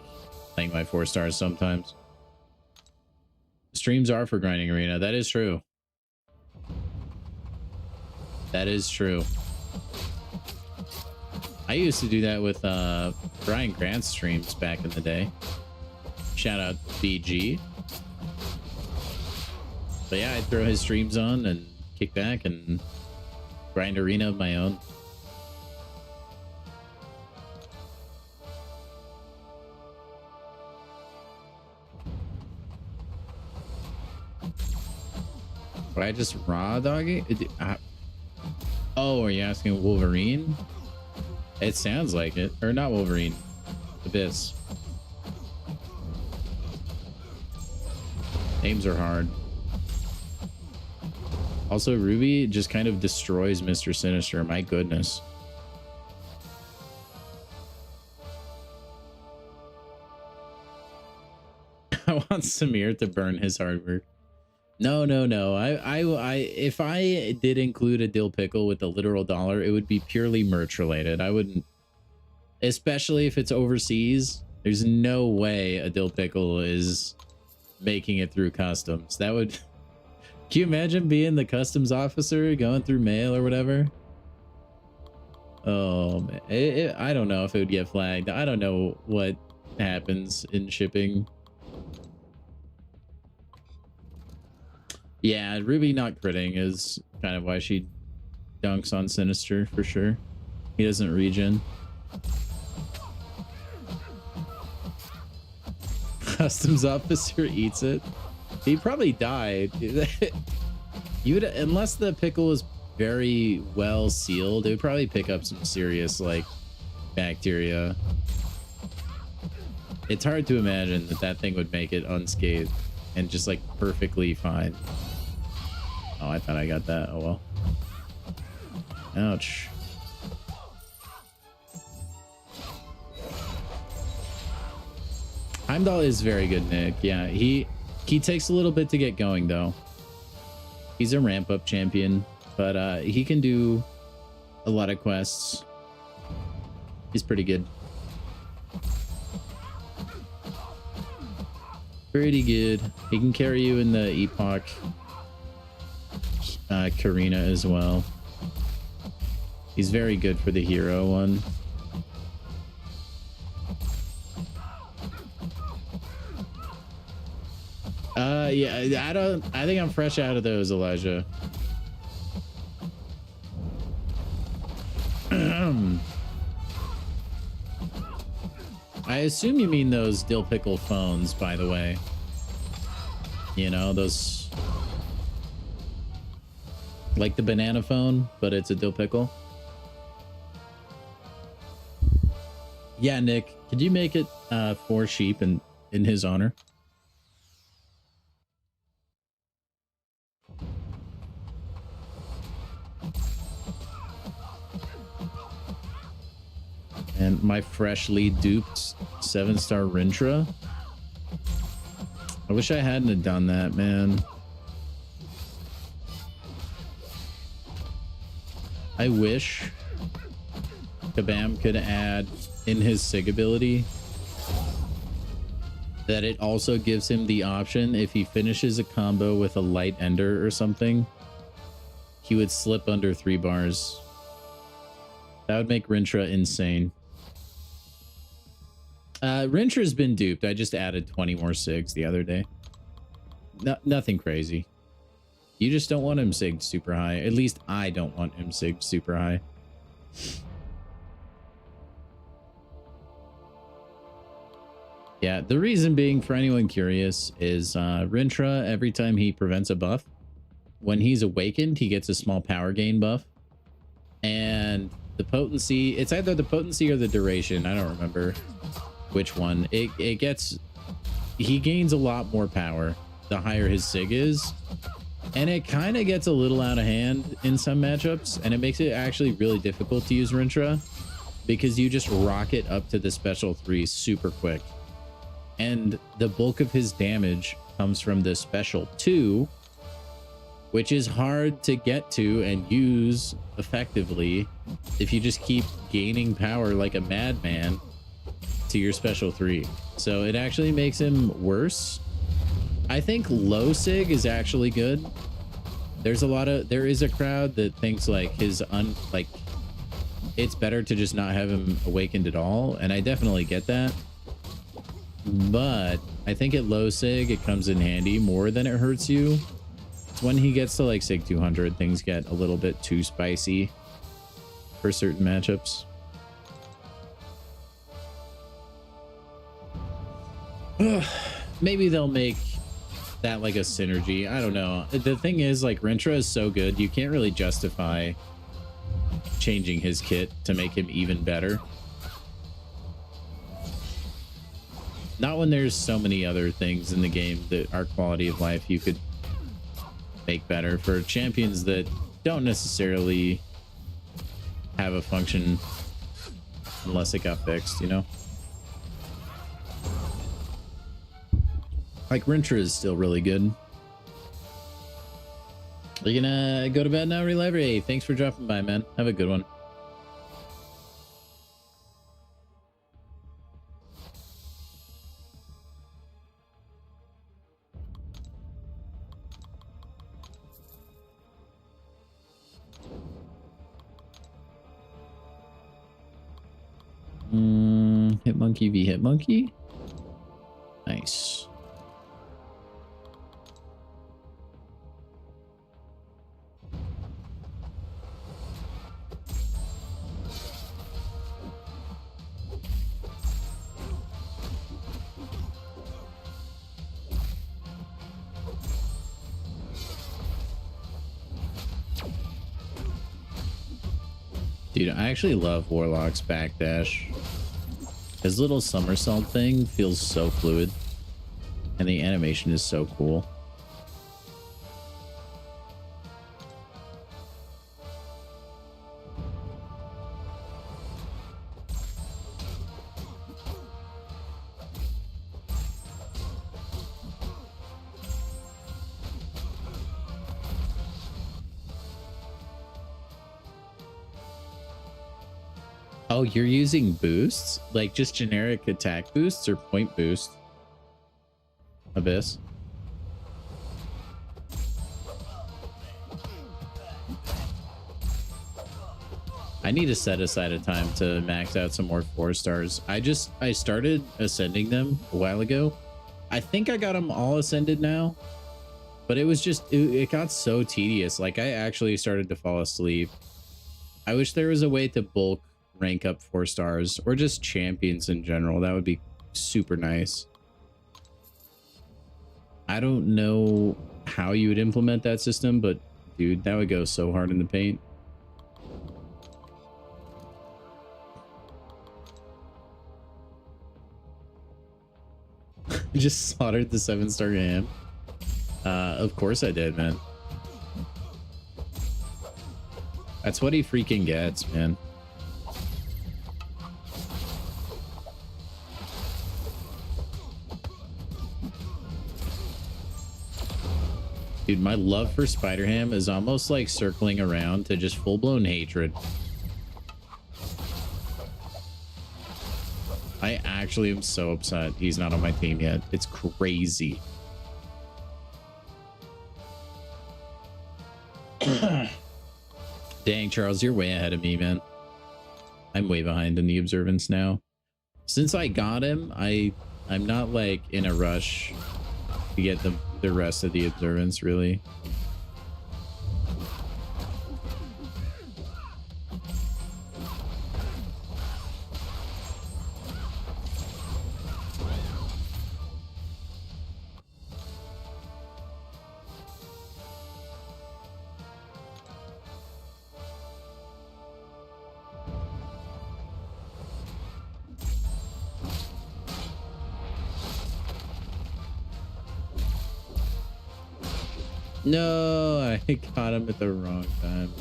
playing my 4 stars sometimes. Streams are for grinding arena. That is true. That is true. I used to do that with Brian Grant's streams back in the day. Shout out BG. But yeah, I'd throw his streams on and kick back and grind arena of my own. But I just raw doggy? Oh, are you asking Wolverine? It sounds like it. Or not Wolverine. Abyss. Names are hard. Also, Ruby just kind of destroys Mr. Sinister. My goodness. I want Samir to burn his hard work. No. If I did include a dill pickle with a literal dollar, it would be purely merch related. I wouldn't, especially if it's overseas. There's no way a dill pickle is making it through customs. That would. Can you imagine being the customs officer going through mail or whatever? Oh, man. I don't know if it would get flagged. I don't know what happens in shipping. Yeah, Ruby not critting is kind of why she dunks on Sinister for sure. He doesn't regen. Customs officer eats it. He probably died. You would, unless the pickle is very well sealed, it would probably pick up some serious like bacteria. It's hard to imagine that that thing would make it unscathed and just like perfectly fine. Oh, I thought I got that. Oh well. Ouch. Heimdall is very good, Nick. Yeah, he takes a little bit to get going though. He's a ramp up champion, but he can do a lot of quests. He's pretty good. Pretty good. He can carry you in the Epoch Karina as well. He's very good for the hero one. Yeah, I think I'm fresh out of those, Elijah. I assume you mean those dill pickle phones, by the way. You know, those, like the banana phone, but it's a dill pickle. Yeah, Nick, could you make it 4 sheep in his honor? And my freshly duped 7-star Rintra. I wish I hadn't have done that, man. I wish Kabam could add in his SIG ability that it also gives him the option, if he finishes a combo with a light ender or something, he would slip under 3 bars. That would make Rintra insane. Rintra's been duped. I just added 20 more SIGs the other day. Nothing crazy. You just don't want him SIG'd super high. At least I don't want him SIG'd super high. Yeah, the reason being, for anyone curious, is Rintra, every time he prevents a buff, when he's awakened, he gets a small power gain buff. And the potency, it's either the potency or the duration. I don't remember which one. It gets, he gains a lot more power the higher his SIG is. And it kind of gets a little out of hand in some matchups. And it makes it actually really difficult to use Rintra, because you just rocket up to the special 3 super quick. And the bulk of his damage comes from the special 2, which is hard to get to and use effectively if you just keep gaining power like a madman to your special 3. So it actually makes him worse. I think low SIG is actually good. There is a crowd that thinks like it's better to just not have him awakened at all, and I definitely get that. But I think at low SIG, it comes in handy more than it hurts you. It's when he gets to like SIG 200, things get a little bit too spicy for certain matchups. Maybe they'll make that like a synergy. I don't know. The thing is, like, Rintra is so good, you can't really justify changing his kit to make him even better. Not when there's so many other things in the game that are quality of life you could make better for champions that don't necessarily have a function unless it got fixed, you know? Like, Rintra is still really good. Are you gonna go to bed now, Reliver? Hey, thanks for dropping by, man. Have a good one. Hitmonkey v Hitmonkey. Nice. Dude, I actually love Warlock's backdash. His little somersault thing feels so fluid, and the animation is so cool. Oh, you're using boosts? Like just generic attack boosts or point boost? Abyss. I need to set aside a time to max out some more 4 stars. I started ascending them a while ago, I think I got them all ascended now, but it was just, it got so tedious. Like I actually started to fall asleep. I wish there was a way to bulk rank up 4 stars or just champions in general. That would be super nice. I don't know how you would implement that system, but dude, that would go so hard in the paint. Just slaughtered the 7-star ham. Of course I did, man. That's what he freaking gets, man. Dude, my love for Spider Ham is almost like circling around to just full-blown hatred. I actually am so upset he's not on my team yet. It's crazy. Dang, Charles, you're way ahead of me, man. I'm way behind in the observance now. Since I got him, I'm not like in a rush to get the rest of the observance, really. No, I got him at the wrong time.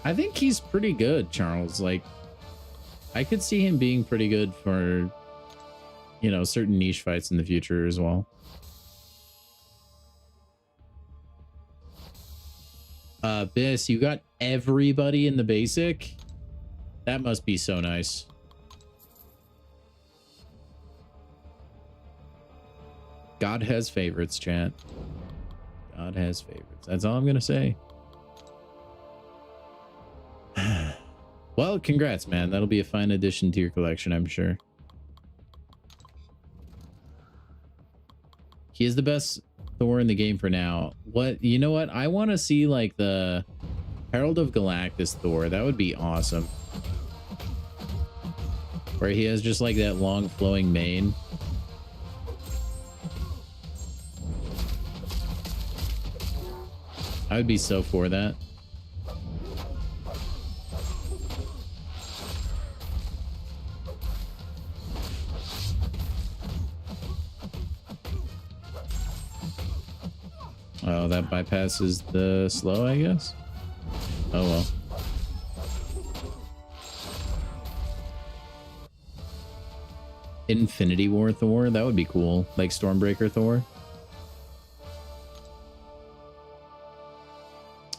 I think he's pretty good, Charles. Like, I could see him being pretty good for, you know, certain niche fights in the future as well. Biss, you got everybody in the basic? That must be so nice. God has favorites, chat. God has favorites. That's all I'm gonna say. Well, congrats, man. That'll be a fine addition to your collection, I'm sure. He is the best Thor in the game for now. What, you know what? I want to see like the Herald of Galactus Thor. That would be awesome. Where he has just like that long flowing mane. I would be so for that. Oh, that bypasses the slow, I guess. Oh well. Infinity War Thor, that would be cool. Like Stormbreaker Thor.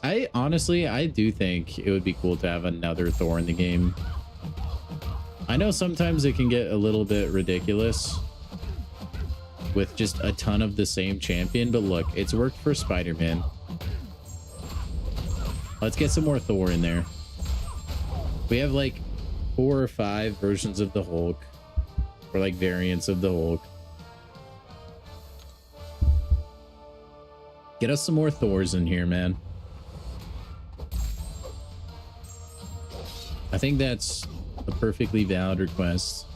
I do think it would be cool to have another Thor in the game. I know sometimes it can get a little bit ridiculous with just a ton of the same champion, but look, it's worked for Spider-Man. Let's get some more Thor in there. We have like 4 or 5 versions of the Hulk, or like variants of the Hulk. Get us some more Thors in here, man. I think that's a perfectly valid request.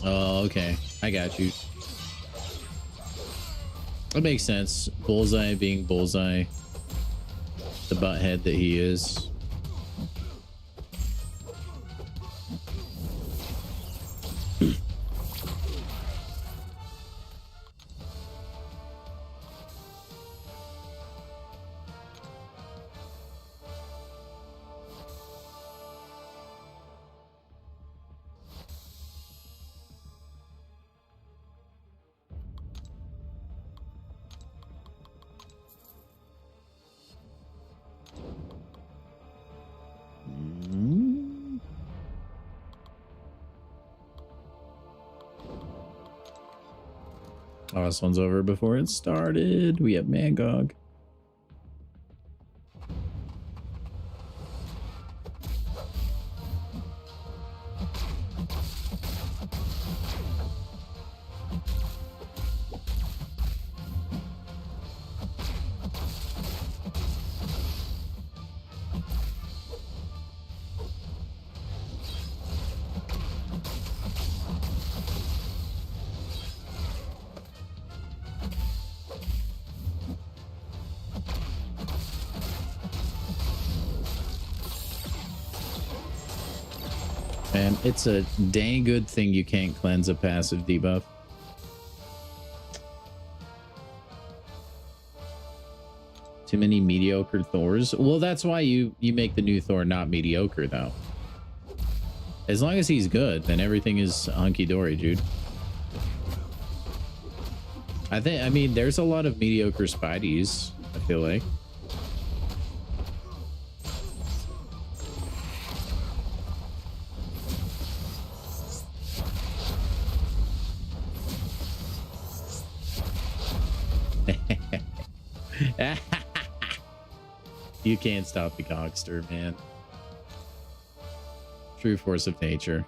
Oh, okay. I got you. That makes sense. Bullseye being Bullseye. The butthead that he is. Oh, this one's over before it started. We have MCOC. Man, it's a dang good thing you can't cleanse a passive debuff. Too many mediocre Thors. Well, that's why you make the new Thor not mediocre, though. As long as he's good, then everything is hunky-dory, dude. I mean, there's a lot of mediocre Spideys, I feel like. You can't stop the Gogster, man. True force of nature.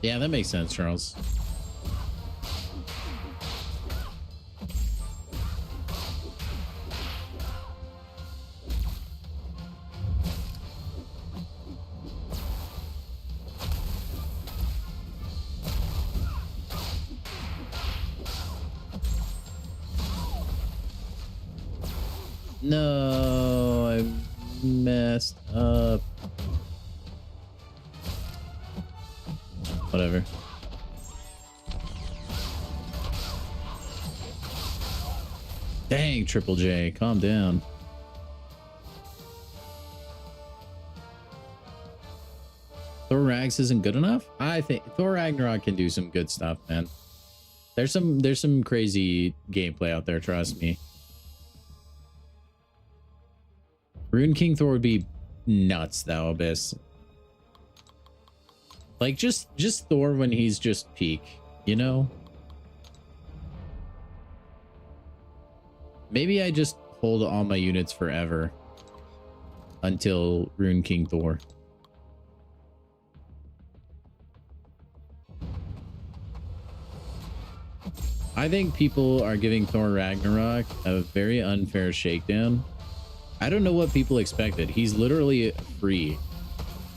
Yeah, that makes sense, Charles. No, I messed up. Whatever. Dang, Triple J, calm down. Thor Rags isn't good enough? I think Thor Ragnarok can do some good stuff, man. There's some crazy gameplay out there, trust me. Rune King Thor would be nuts, though, Abyss. Like, just Thor when he's just peak, you know? Maybe I just hold all my units forever until Rune King Thor. I think people are giving Thor Ragnarok a very unfair shakedown. I don't know what people expected. He's literally free.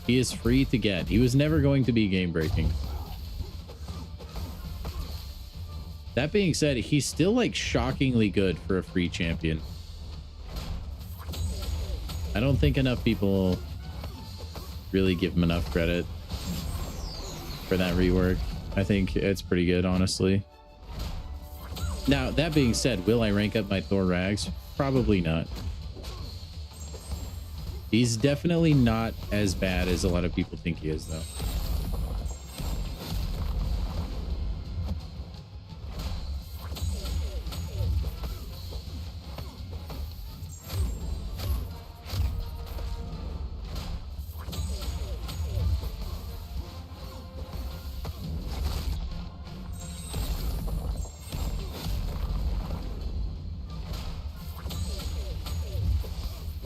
He is free to get. He was never going to be game breaking. That being said, he's still like shockingly good for a free champion. I don't think enough people really give him enough credit for that rework. I think it's pretty good, honestly. Now, that being said, will I rank up my Thor Rags? Probably not. He's definitely not as bad as a lot of people think he is, though.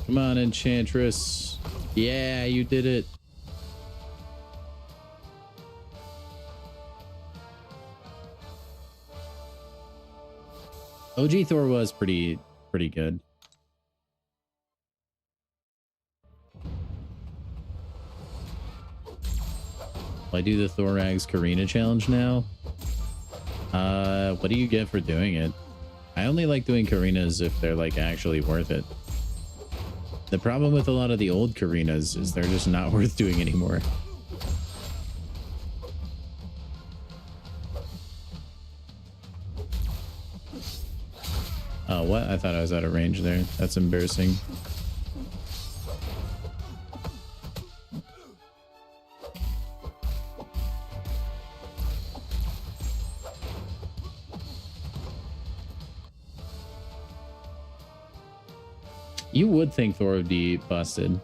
Come on, Enchantress. Yeah, you did it. OG Thor was pretty good. Will I do the Thor Rags Karina challenge now? What do you get for doing it? I only like doing Karinas if they're like actually worth it. The problem with a lot of the old Karinas is they're just not worth doing anymore. Oh, what? I thought I was out of range there. That's embarrassing. You would think Thor would be busted,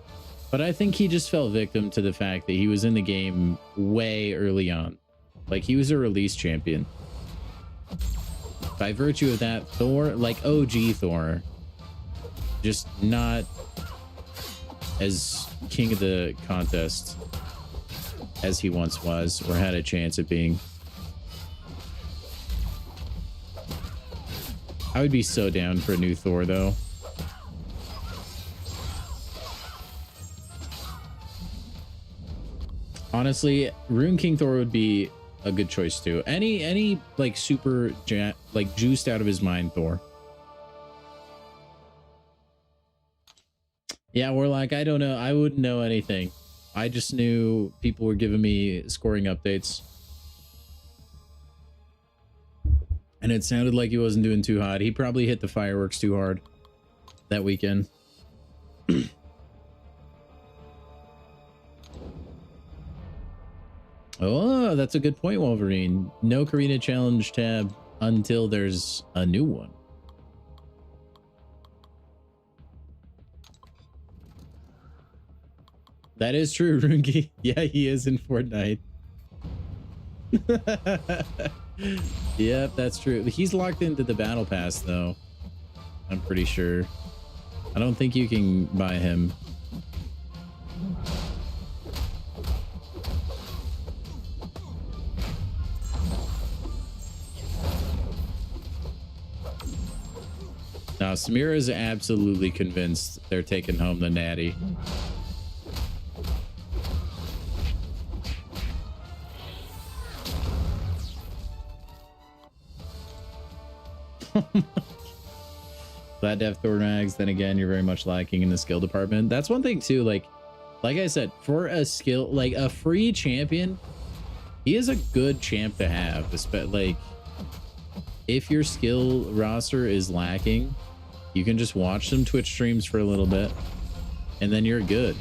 But I think he just fell victim to the fact that he was in the game way early on. Like, he was a release champion. By virtue of that, Thor, like OG Thor, just not as king of the contest as he once was or had a chance of being. I would be so down for a new Thor, though. Honestly, Rune King Thor would be a good choice too. Any like super like juiced out of his mind Thor. Yeah, Warlock, I don't know. I wouldn't know anything. I just knew people were giving me scoring updates. And it sounded like he wasn't doing too hot. He probably hit the fireworks too hard that weekend. Oh, that's a good point, Wolverine. No Karina Challenge tab until there's a new one. That is true, Rungi. Yeah, he is in Fortnite. Yep, that's true. He's locked into the battle pass, though. I'm pretty sure. I don't think you can buy him. Now, Samira is absolutely convinced they're taking home the natty. Glad to have Thor Mags. Then again, you're very much lacking in the skill department. That's one thing too. Like I said, for a skill, like a free champion, he is a good champ to have. Like, if your skill roster is lacking, you can just watch some Twitch streams for a little bit, and then you're good.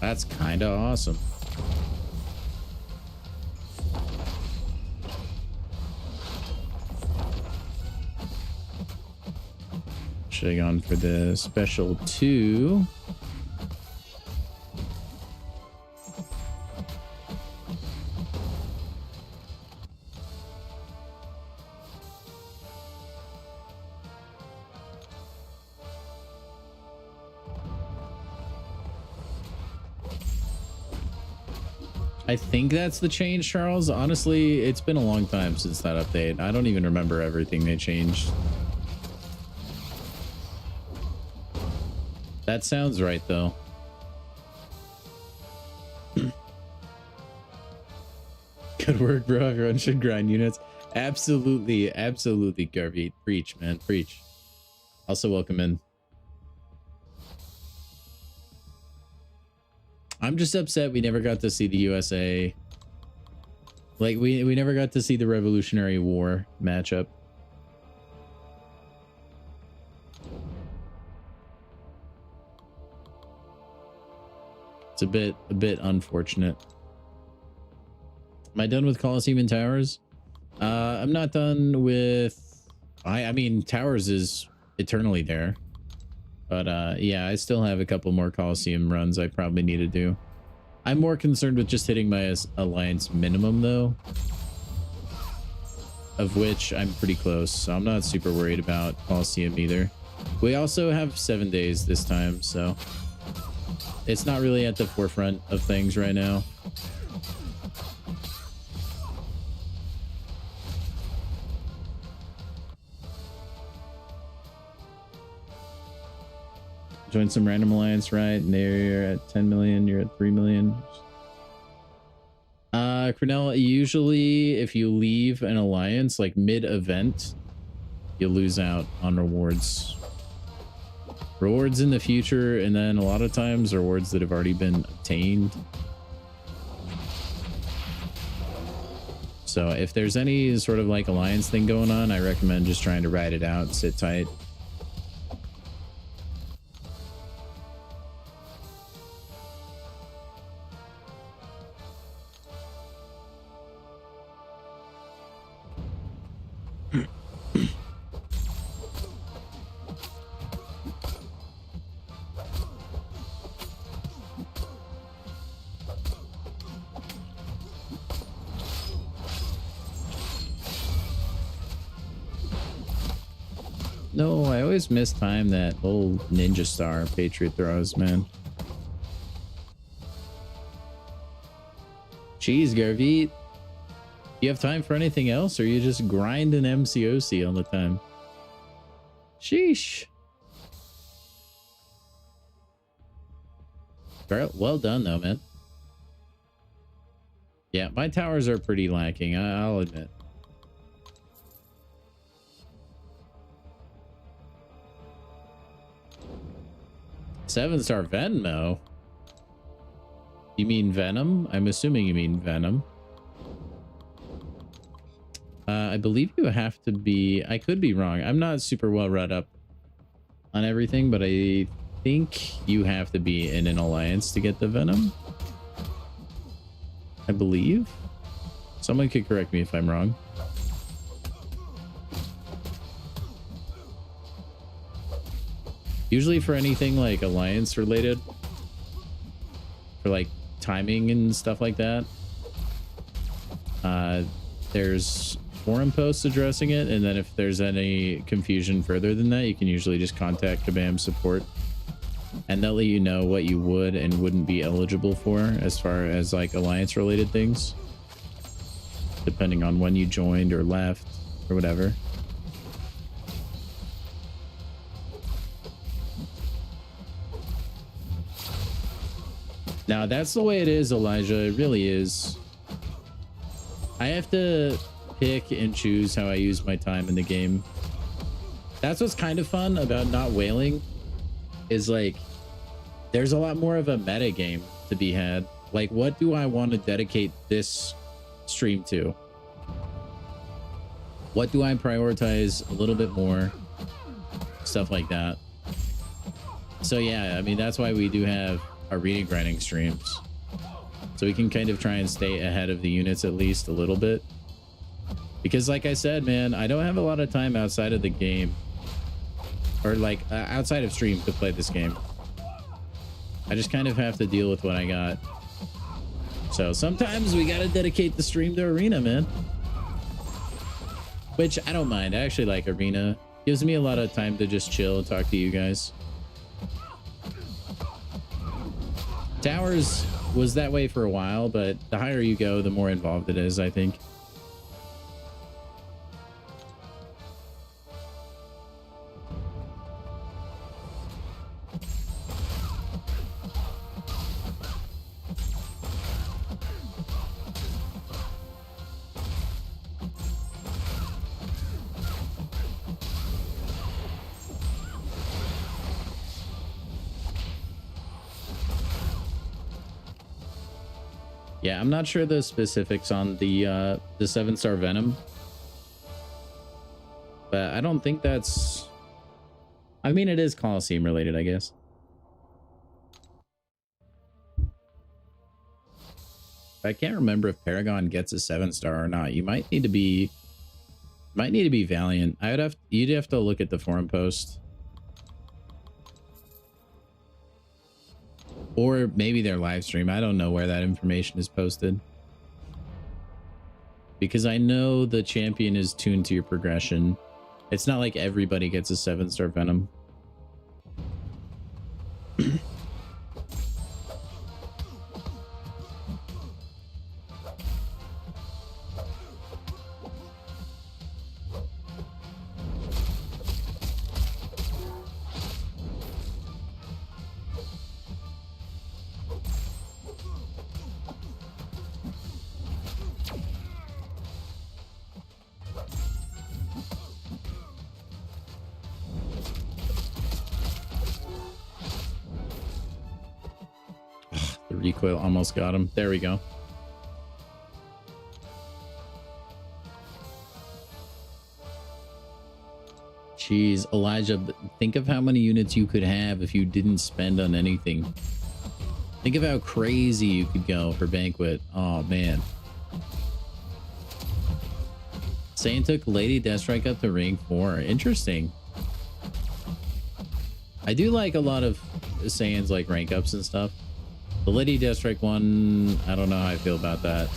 That's kind of awesome. Should have gone for the special 2. I think that's the change, Charles. Honestly, it's been a long time since that update. I don't even remember everything they changed. That sounds right, though. Good work, bro. Everyone should grind units. Absolutely, absolutely, Garvey. Preach, man. Preach. Also, welcome in. I'm just upset we never got to see the USA. Like, we never got to see the Revolutionary War matchup. It's a bit unfortunate. Am I done with Coliseum and Towers? I'm not done with... I mean, Towers is eternally there. But yeah, I still have a couple more Coliseum runs I probably need to do. I'm more concerned with just hitting my alliance minimum, though. Of which I'm pretty close, so I'm not super worried about Coliseum either. We also have 7 days this time, so... it's not really at the forefront of things right now. Join some random alliance, right? And they're at 10 million, you're at 3 million. Cornell, usually if you leave an alliance, like mid-event, you lose out on rewards. Rewards in the future, and then a lot of times rewards that have already been obtained. So if there's any sort of like alliance thing going on, I recommend just trying to ride it out, sit tight. No, I always miss time that old ninja star Patriot throws, man. Jeez, Garvit. You have time for anything else, or you just grinding MCOC all the time? Sheesh. Well done, though, man. Yeah, my towers are pretty lacking, I'll admit. Seven-star Venmo? You mean Venom? I'm assuming you mean Venom. I believe you have to be... I could be wrong. I'm not super well read up on everything, but I think you have to be in an alliance to get the Venom. I believe. Someone could correct me if I'm wrong. Usually for anything like alliance related, for like timing and stuff like that, there's forum posts addressing it, and then if there's any confusion further than that, you can usually just contact Kabam support, and they'll let you know what you would and wouldn't be eligible for as far as like alliance related things, depending on when you joined or left or whatever. Now that's the way it is, Elijah. It really is. I have to pick and choose how I use my time in the game. That's what's kind of fun about not whaling, is like there's a lot more of a meta game to be had. Like, what do I want to dedicate this stream to? What do I prioritize a little bit more? Stuff like that. So yeah, I mean, that's why we do have our reading grinding streams, so we can kind of try and stay ahead of the units at least a little bit, because like I said, man, I don't have a lot of time outside of the game, or like outside of stream, to play this game. I just kind of have to deal with what I got, so sometimes we got to dedicate the stream to arena, man, which I don't mind. I actually like arena. Gives me a lot of time to just chill and talk to you guys. Towers was that way for a while, but the higher you go, the more involved it is, I think. Yeah, I'm not sure the specifics on the 7-star Venom, but I don't think that's... I mean, it is Coliseum related, I guess. I can't remember if Paragon gets a 7-star or not. You might need to be Valiant. You'd have to look at the forum post. Or maybe their live stream. I don't know where that information is posted, because I know the champion is tuned to your progression. It's not like everybody gets a 7-star Venom. Recoil almost got him. There we go. Jeez, Elijah, think of how many units you could have if you didn't spend on anything. Think of how crazy you could go for Banquet. Oh, man. Saiyan took Lady Deathstrike up to rank 4. Interesting. I do like a lot of Saiyans like rank ups and stuff. The Lady Deathstrike one, I don't know how I feel about that.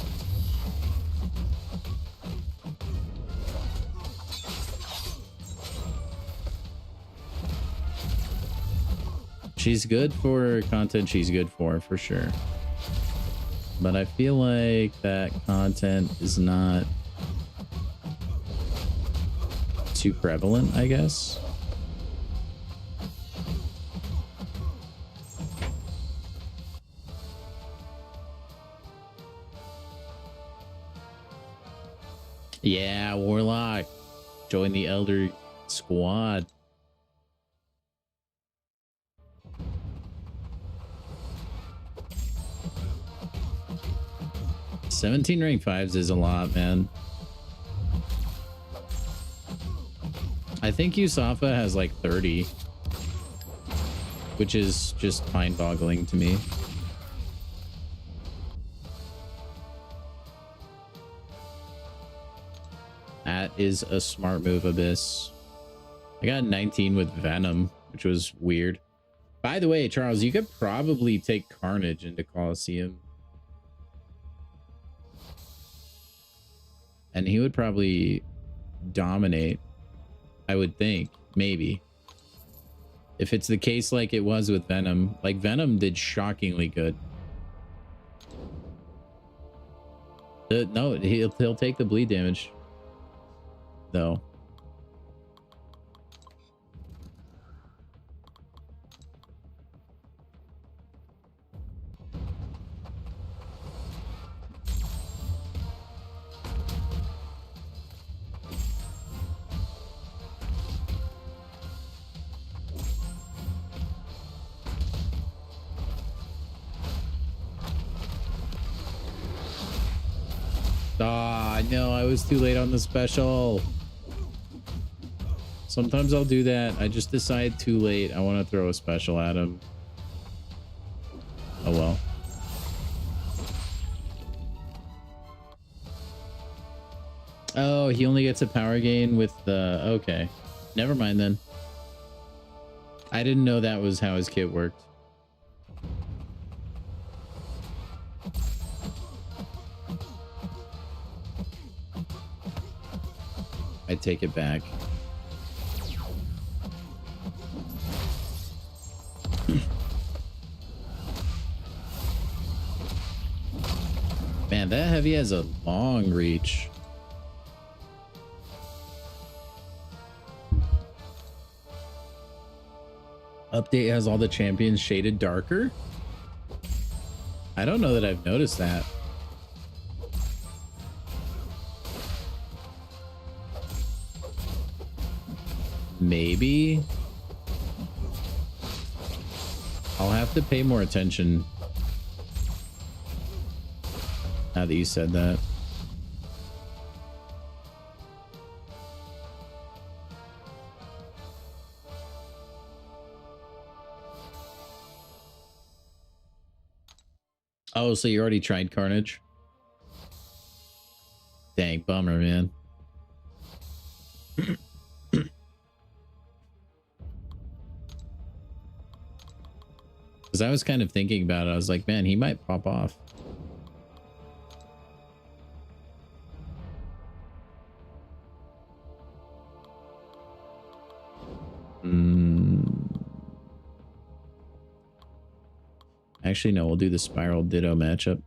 She's good for content she's good for sure. But I feel like that content is not too prevalent, I guess. Yeah, Warlock. Join the Elder Squad. $17 rank 5s is a lot, man. I think Yusafa has like 30, which is just mind-boggling to me. That is a smart move, Abyss. I got 19 with Venom, which was weird. By the way, Charles, you could probably take Carnage into Coliseum. And he would probably dominate, I would think, maybe. If it's the case like it was with Venom. Like, Venom did shockingly good. No, he'll take the bleed damage, though. Ah, no, I was too late on the special. Sometimes I'll do that. I just decide too late. I want to throw a special at him. Oh, well. Oh, he only gets a power gain with the... Okay. Never mind then. I didn't know that was how his kit worked. I take it back. Man, that heavy has a long reach. Update has all the champions shaded darker? I don't know that I've noticed that. Maybe. I'll have to pay more attention now that you said that. Oh, so you already tried Carnage? Dang, bummer, man. Because I was kind of thinking about it. I was like, man, he might pop off. Actually, no, we'll do the Spiral Ditto matchup.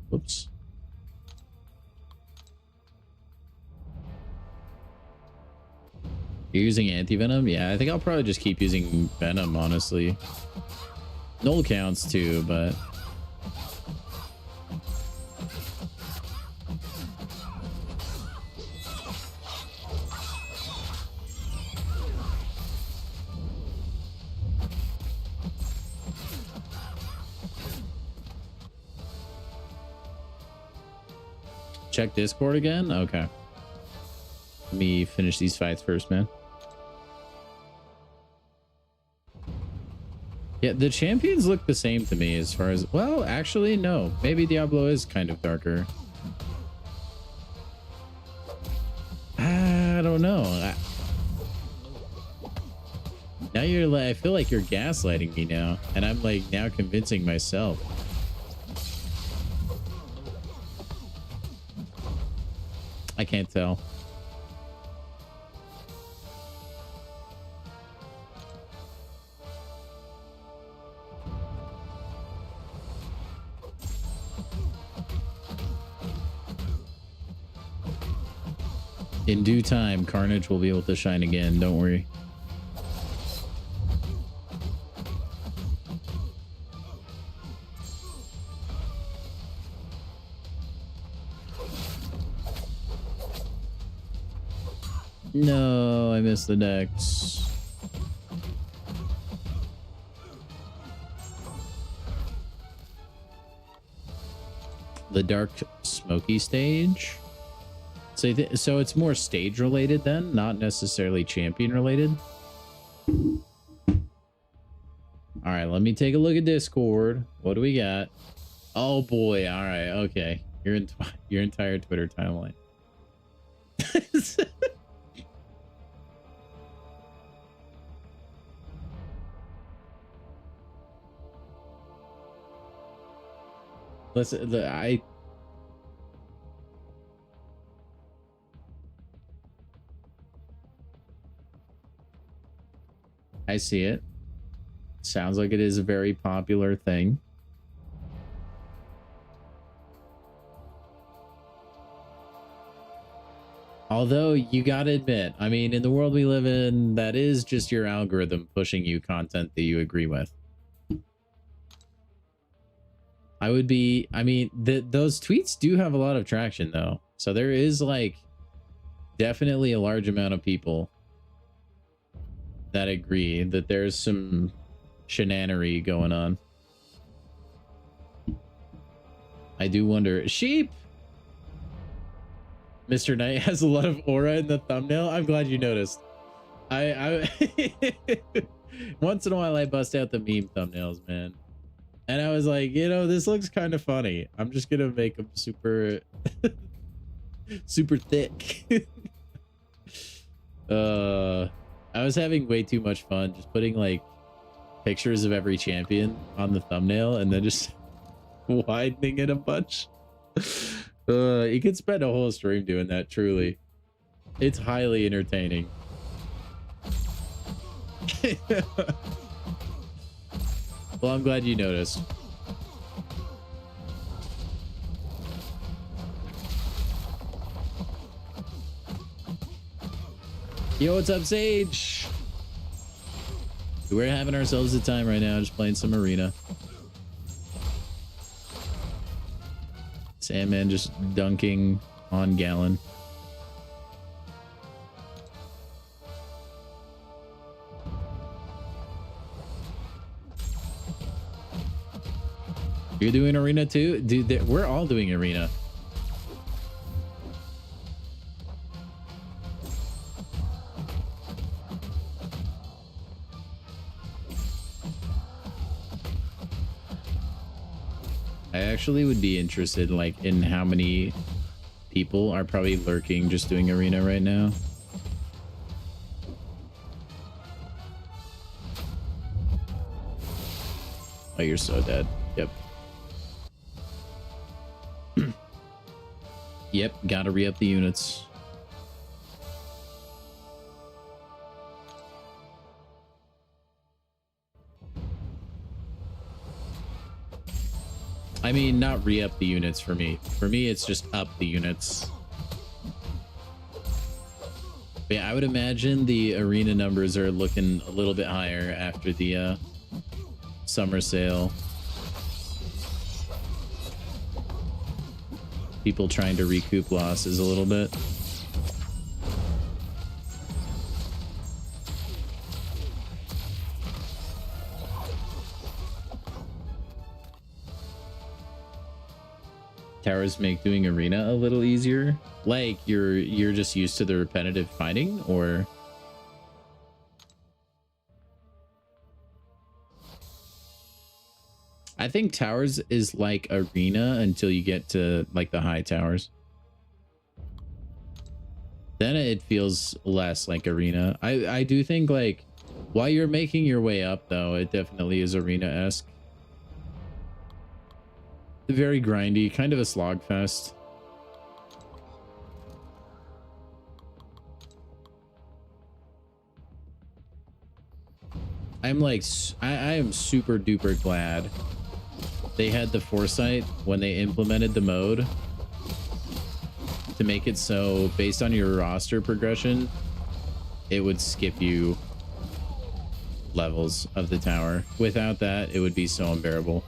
Whoops. You're using anti-venom? Yeah, I think I'll probably just keep using venom, honestly. Null counts too, but... Check Discord again? Okay. Let me finish these fights first, man. Yeah, the champions look the same to me as far as... Well, actually, no. Maybe Diablo is kind of darker. I don't know. Now you're like... I feel like you're gaslighting me now. And I'm like now convincing myself. I can't tell. In due time, Carnage will be able to shine again. Don't worry. No, I missed the decks. The dark smoky stage. So it's more stage related then, not necessarily champion related. All right, let me take a look at Discord. What do we got? Oh boy. All right. Okay. Your entire Twitter timeline. Listen, I see it. Sounds like it is a very popular thing. Although you gotta admit, I mean, in the world we live in, that is just your algorithm pushing you content that you agree with. I mean, those tweets do have a lot of traction though. So there is like definitely a large amount of people that agree that there's some shenanery going on. I do wonder. Sheep! Mr. Knight has a lot of aura in the thumbnail. I'm glad you noticed. I once in a while I bust out the meme thumbnails, man. And I was like, you know, this looks kind of funny. I'm just gonna make them super super thick. I was having way too much fun just putting like pictures of every champion on the thumbnail and then just widening it a bunch. You could spend a whole stream doing that, truly. It's highly entertaining. Well, I'm glad you noticed. Yo, what's up, Sage? We're having ourselves a time right now, just playing some arena. Sandman just dunking on Gallon. You're doing arena too? Dude, we're all doing arena. I actually would be interested like in how many people are probably lurking just doing arena right now. Oh, you're so dead. Yep. Yep, gotta re-up the units. I mean, not re-up the units for me. For me, it's just up the units. But yeah, I would imagine the arena numbers are looking a little bit higher after the summer sale. People trying to recoup losses a little bit. Towers make doing arena a little easier. Like you're just used to the repetitive fighting, or I think towers is like arena until you get to like the high towers. Then it feels less like arena. I do think like while you're making your way up though, it definitely is arena-esque. Very grindy, kind of a slog fest. I'm like, I am super duper glad they had the foresight when they implemented the mode to make it so based on your roster progression, it would skip you levels of the tower. Without that, it would be so unbearable.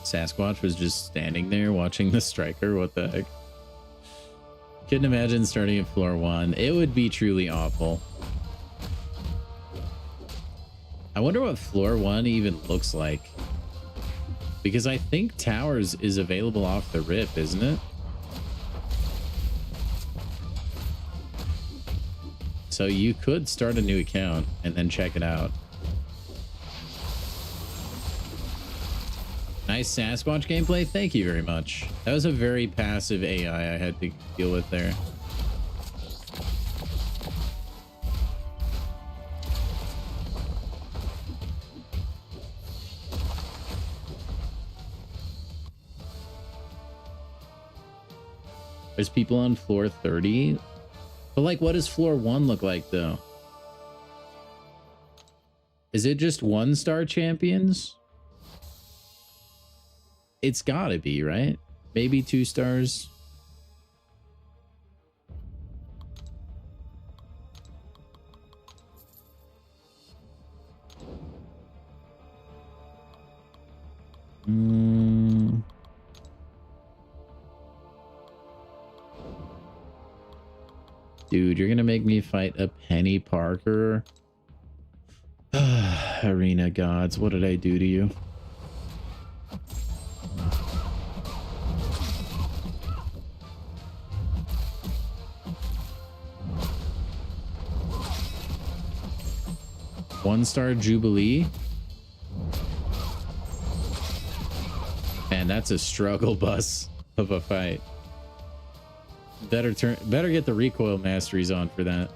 Sasquatch was just standing there watching the striker. What the heck? Couldn't imagine starting at floor 1. It would be truly awful. I wonder what floor 1 even looks like. Because I think towers is available off the rip, isn't it? So you could start a new account and then check it out. Nice Sasquatch gameplay. Thank you very much. That was a very passive AI I had to deal with there. There's people on floor 30. But like, what does floor 1 look like though? Is it just 1-star champions? It's gotta be, right? Maybe 2 stars. Dude, you're gonna make me fight a Penny Parker? Arena gods, what did I do to you? One-star Jubilee. Man, that's a struggle bus of a fight. Better get the recoil masteries on for that.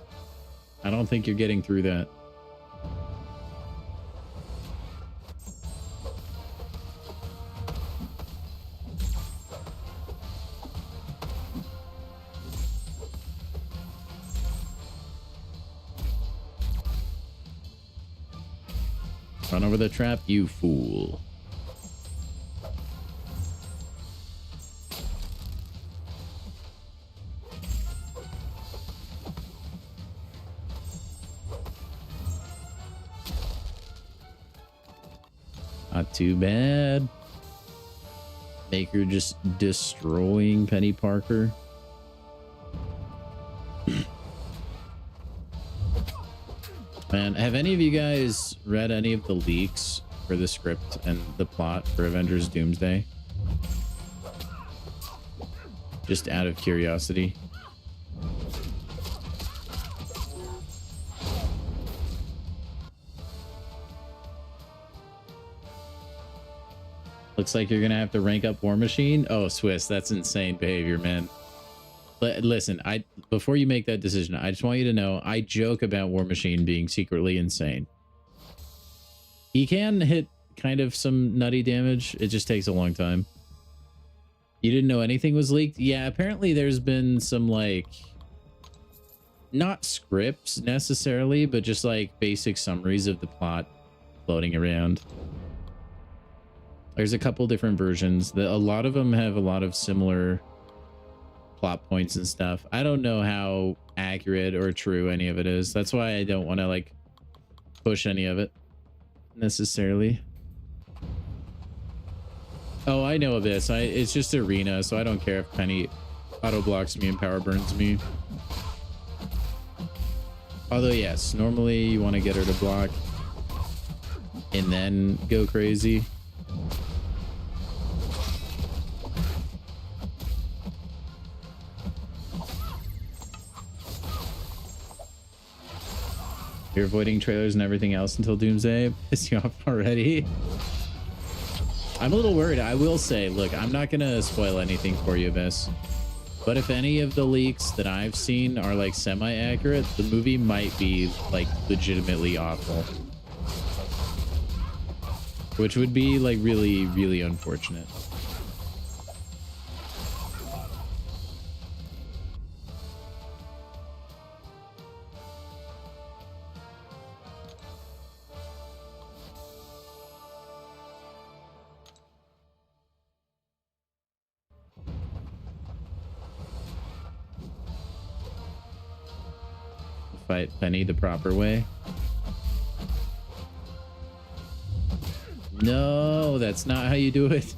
I don't think you're getting through that. Run over the trap, you fool. Not too bad. Maker just destroying Penny Parker. Man, have any of you guys read any of the leaks for the script and the plot for Avengers Doomsday? Just out of curiosity. Looks like you're gonna have to rank up War Machine. Oh, Swiss, that's insane behavior, man. Listen, before you make that decision, I just want you to know I joke about War Machine being secretly insane. He can hit kind of some nutty damage. It just takes a long time. You didn't know anything was leaked? Yeah, apparently there's been some, like, not scripts necessarily, but just like basic summaries of the plot floating around. There's a couple different versions. A lot of them have a lot of similar plot points and stuff. I don't know how accurate or true any of it is. That's why I don't want to like push any of it necessarily. Oh, I know this. It's just arena, so I don't care if Penny auto blocks me and power burns me. Although, yes, normally you want to get her to block and then go crazy. You're avoiding trailers and everything else until Doomsday. Piss you off already. I'm a little worried. I will say, look, I'm not going to spoil anything for you, Miss. But if any of the leaks that I've seen are like semi-accurate, the movie might be like legitimately awful. Which would be like really, really unfortunate. Fight Penny the proper way. No, that's not how you do it.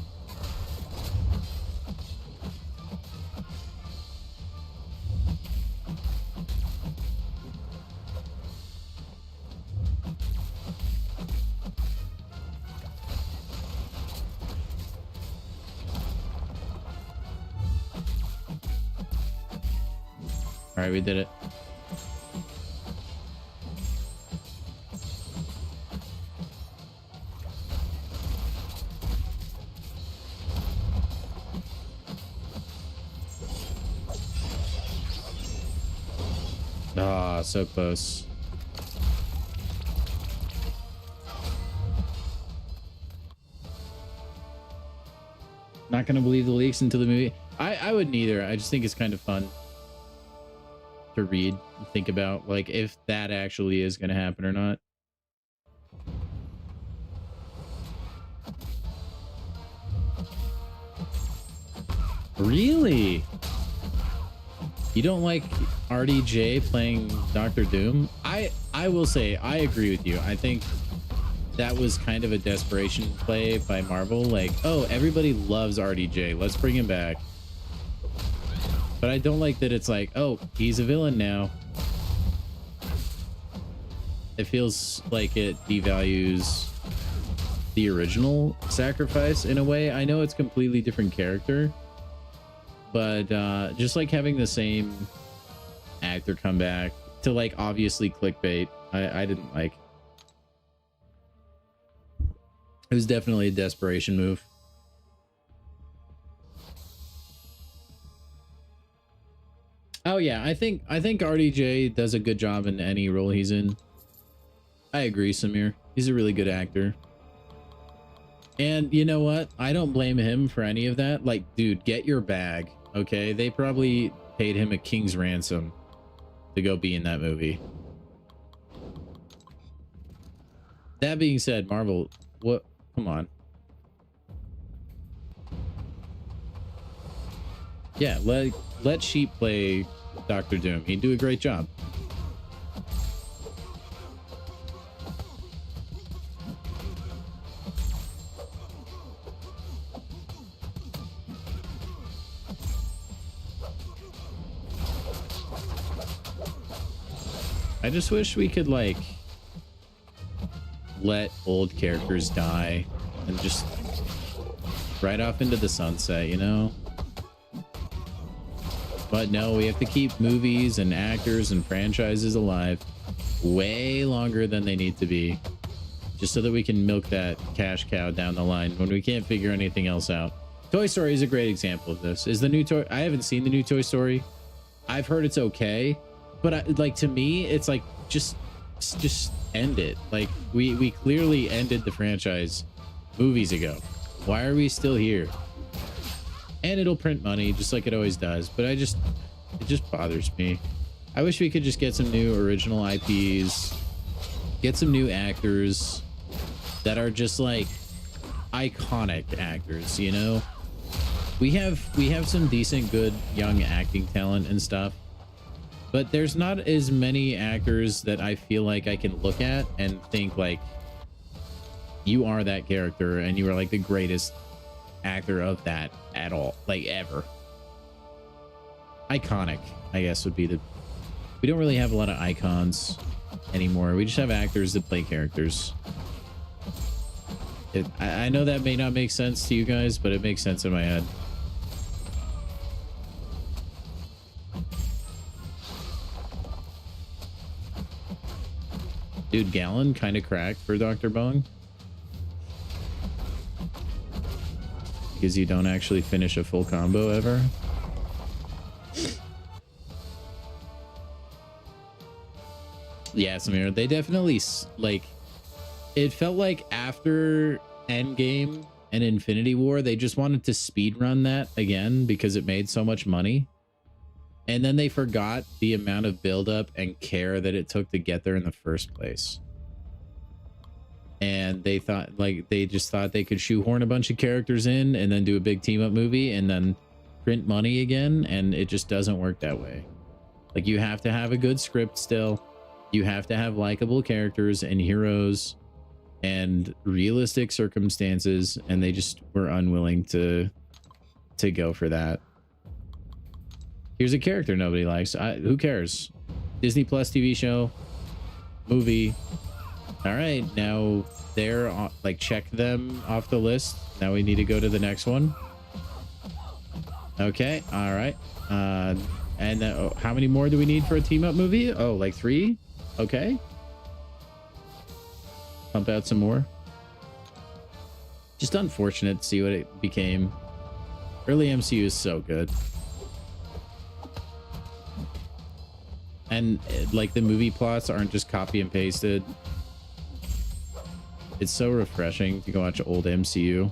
All right, we did it. Ah, so close. Not gonna believe the leaks until the movie. I wouldn't either. I just think it's kind of fun to read and think about, like, if that actually is gonna happen or not. Really? You don't like RDJ playing Doctor Doom? I will say I agree with you. I think that was kind of a desperation play by Marvel. Like, oh, everybody loves RDJ. Let's bring him back. But I don't like that it's like, oh, he's a villain now. It feels like it devalues the original Sacrifice in a way. I know it's a completely different character, but just like having the same actor come back to like obviously clickbait, I didn't like. It was definitely a desperation move. Oh yeah, I think RDJ does a good job in any role he's in. I agree, Samir. He's a really good actor. And you know what? I don't blame him for any of that. Like, dude, get your bag, okay? They probably paid him a king's ransom to go be in that movie. That being said, Marvel, what? Come on. Yeah, let Sheep play Doctor Doom. He'd do a great job. I just wish we could like let old characters die and just right off into the sunset, you know? But no, we have to keep movies and actors and franchises alive way longer than they need to be, just so that we can milk that cash cow down the line when we can't figure anything else out. Toy Story is a great example of this. Is the new Toy... I haven't seen the new Toy Story. I've heard it's okay, but like, to me, it's like, just end it. Like, we clearly ended the franchise movies ago. Why are we still here? And it'll print money just like it always does, but it just bothers me. I wish we could just get some new original IPs, get some new actors that are just like iconic actors, you know? We have some decent good young acting talent and stuff, but there's not as many actors that I feel like I can look at and think like, you are that character and you are like the greatest actor of that at all, like ever. Iconic, I guess, would be the We don't really have a lot of icons anymore. We just have actors that play characters. I know that may not make sense to you guys, but it makes sense in my head. Dude, Gallon kind of cracked for Dr. Bong. Because you don't actually finish a full combo ever. Yeah, Samir, they definitely, like, it felt like after Endgame and Infinity War, they just wanted to speedrun that again because it made so much money. And then they forgot the amount of buildup and care that it took to get there in the first place. And they thought, like, they just thought they could shoehorn a bunch of characters in and then do a big team up movie and then print money again. And it just doesn't work that way. Like, you have to have a good script still. You have to have likable characters and heroes and realistic circumstances. And they just were unwilling to go for that. Here's a character nobody likes. Who cares? Disney Plus TV show, movie. All right, now they're like, check them off the list. Now we need to go to the next one. Okay, all right. And how many more do we need for a team up movie? Oh, like 3? Okay. Pump out some more. Just unfortunate to see what it became. Early MCU is so good. And like, the movie plots aren't just copy and pasted. It's so refreshing to go watch old MCU.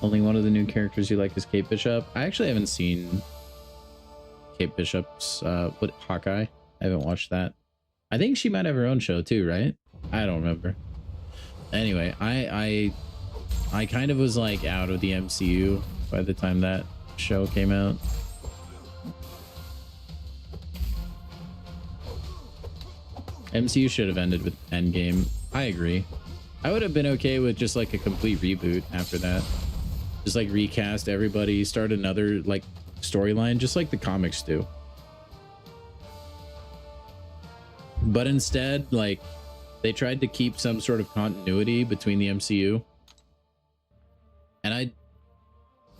Only one of the new characters you like is Kate Bishop. I actually haven't seen Kate Bishop's Hawkeye. I haven't watched that. I think she might have her own show too, right? I don't remember. Anyway, I kind of was like out of the MCU by the time that show came out. MCU should have ended with Endgame. I agree. I would have been okay with just like a complete reboot after that. Just like recast everybody, start another like storyline, just like the comics do. But instead, like, they tried to keep some sort of continuity between the MCU. And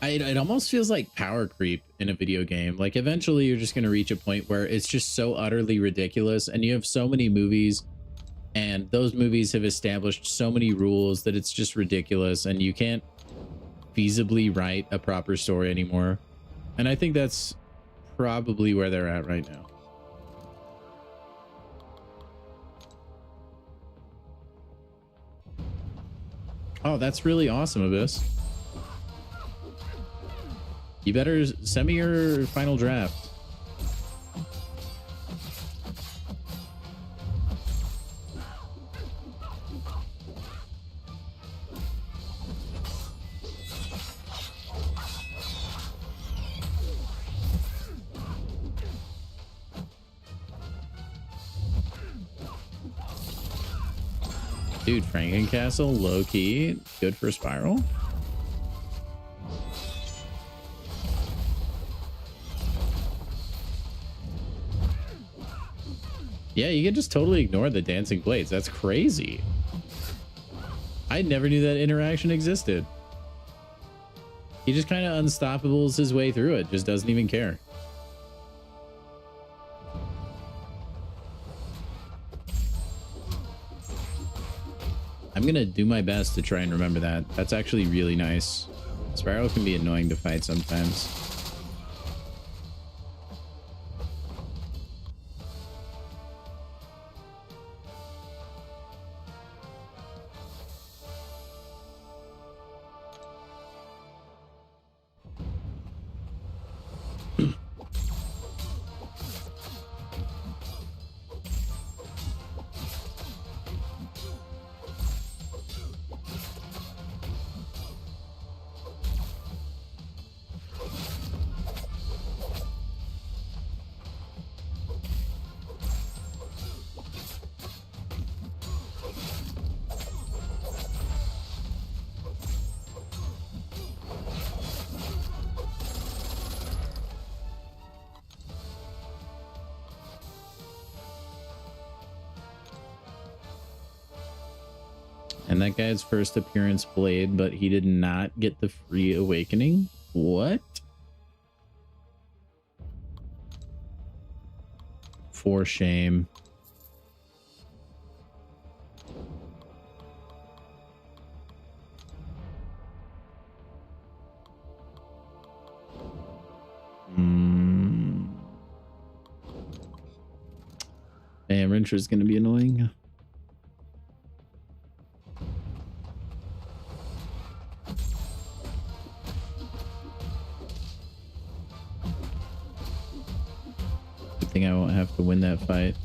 it almost feels like power creep in a video game. Like, eventually you're just going to reach a point where it's just so utterly ridiculous, and you have so many movies, and those movies have established so many rules that it's just ridiculous, and you can't feasibly write a proper story anymore. And I think that's probably where they're at right now. Oh, that's really awesome, Abyss. You better send me your final draft. Dude, Frankencastle, low-key, good for Spiral. Yeah, you can just totally ignore the dancing blades. That's crazy. I never knew that interaction existed. He just kind of unstoppables his way through it, just doesn't even care. I'm gonna do my best to try and remember that. That's actually really nice. Spiral can be annoying to fight sometimes. And that guy's first appearance blade, but he did not get the free awakening. What? For shame. Damn, Rincher's gonna be annoying. Good thing I won't have to win that fight.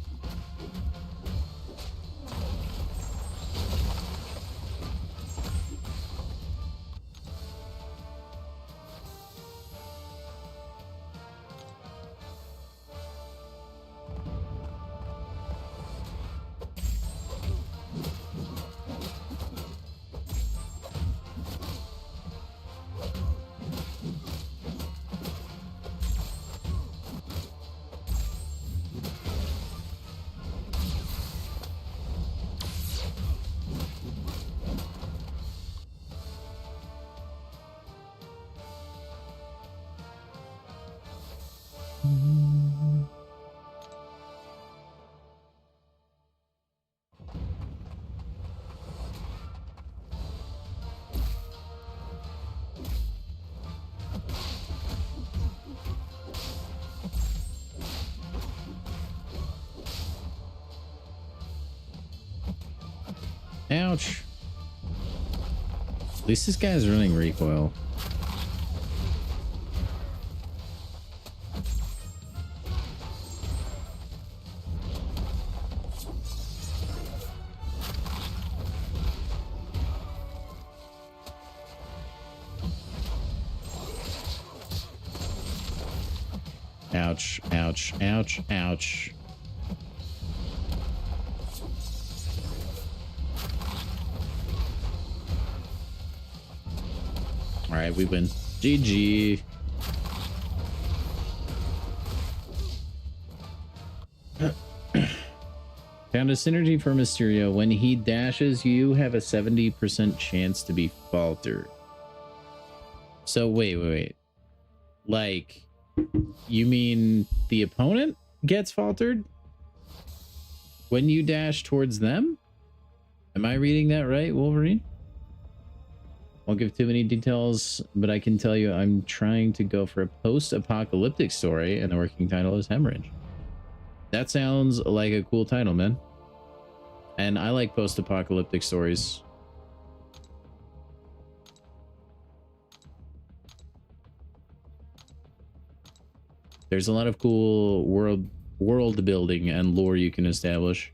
Ouch. At least this guy's running recoil. Ouch, ouch, ouch, ouch. All right, we win. GG. Found a synergy for Mysterio. When he dashes, you have a 70% chance to be faltered. So wait. Like, you mean the opponent gets faltered when you dash towards them? Am I reading that right, Wolverine? Won't give too many details, but I can tell you I'm trying to go for a post-apocalyptic story, and the working title is Hemorrhage. That sounds like a cool title, man. And I like post-apocalyptic stories. There's a lot of cool world building and lore you can establish.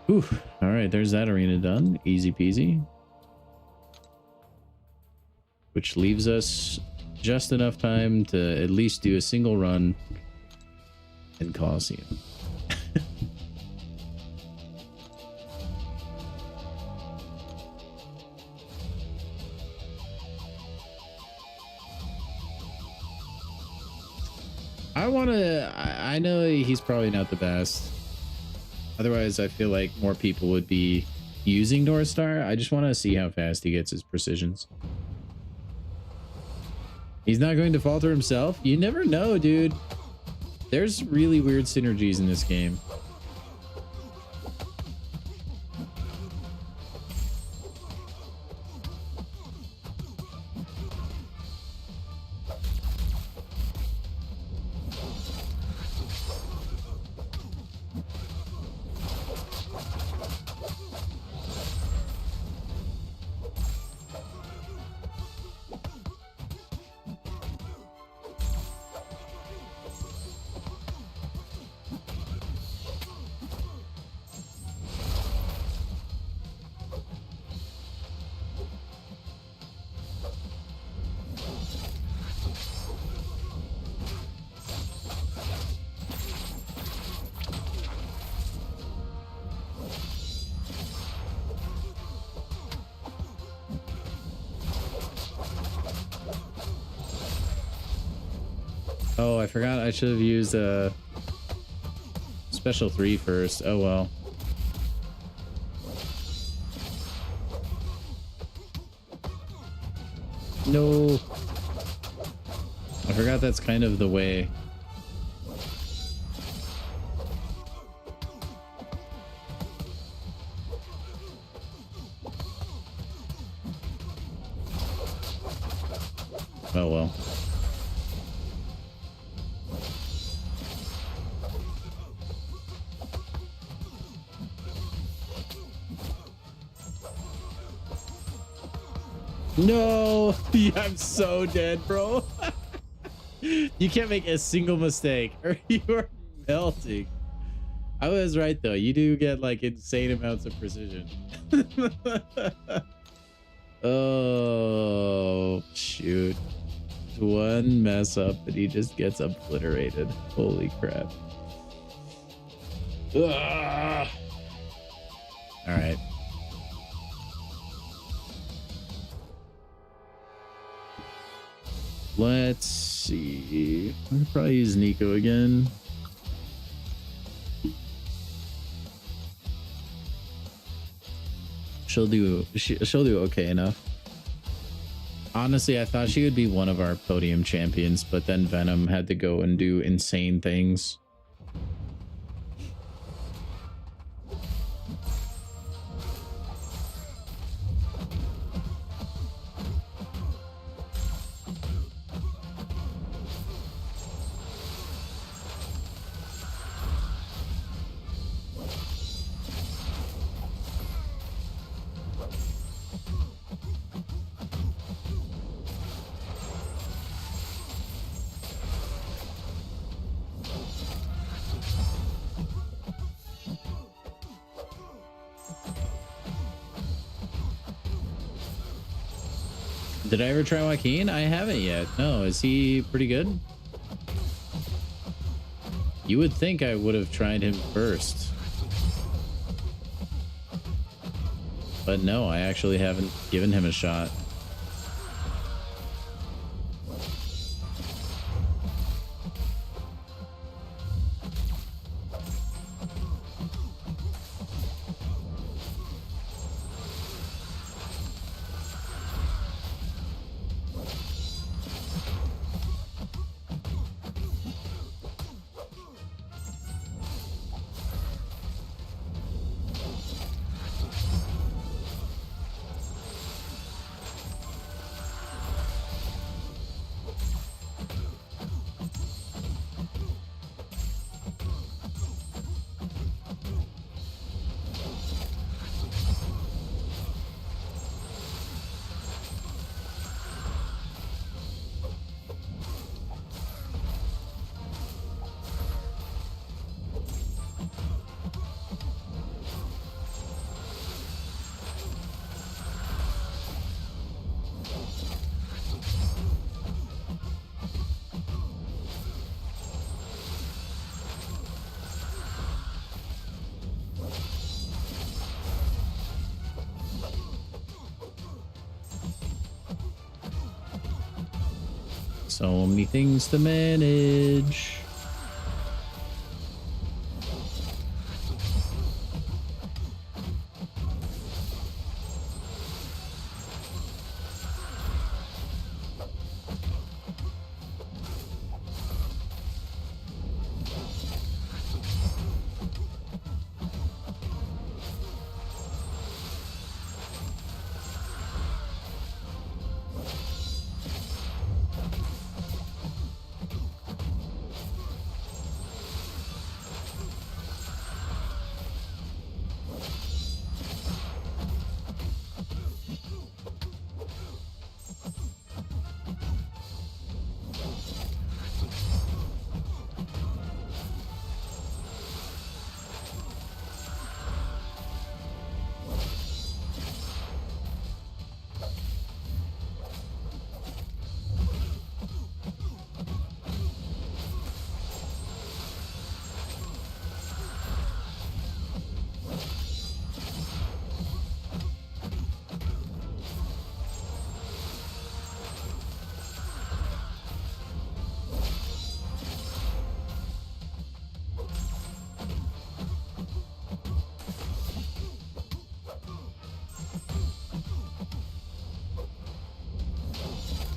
Whew. All right, there's that arena done. Easy peasy. Which leaves us just enough time to at least do a single run in Coliseum. I know he's probably not the best. Otherwise, I feel like more people would be using North Star. I just want to see how fast he gets his precisions. He's not going to falter himself. You never know, dude. There's really weird synergies in this game. Oh, I forgot I should have used special 3 first. Oh well. No. I forgot that's kind of the way. Oh well. No, I'm so dead, bro. You can't make a single mistake or you are melting. I was right though. You do get like insane amounts of precision. Oh shoot. One mess up and he just gets obliterated. Holy crap. Ugh. All right. Let's see. I could probably use Nico again. She'll do okay enough. Honestly, I thought she would be one of our podium champions, but then Venom had to go and do insane things. Did I ever try Joaquin? I haven't yet. No, is he pretty good? You would think I would have tried him first. But no, I actually haven't given him a shot. So many things to manage.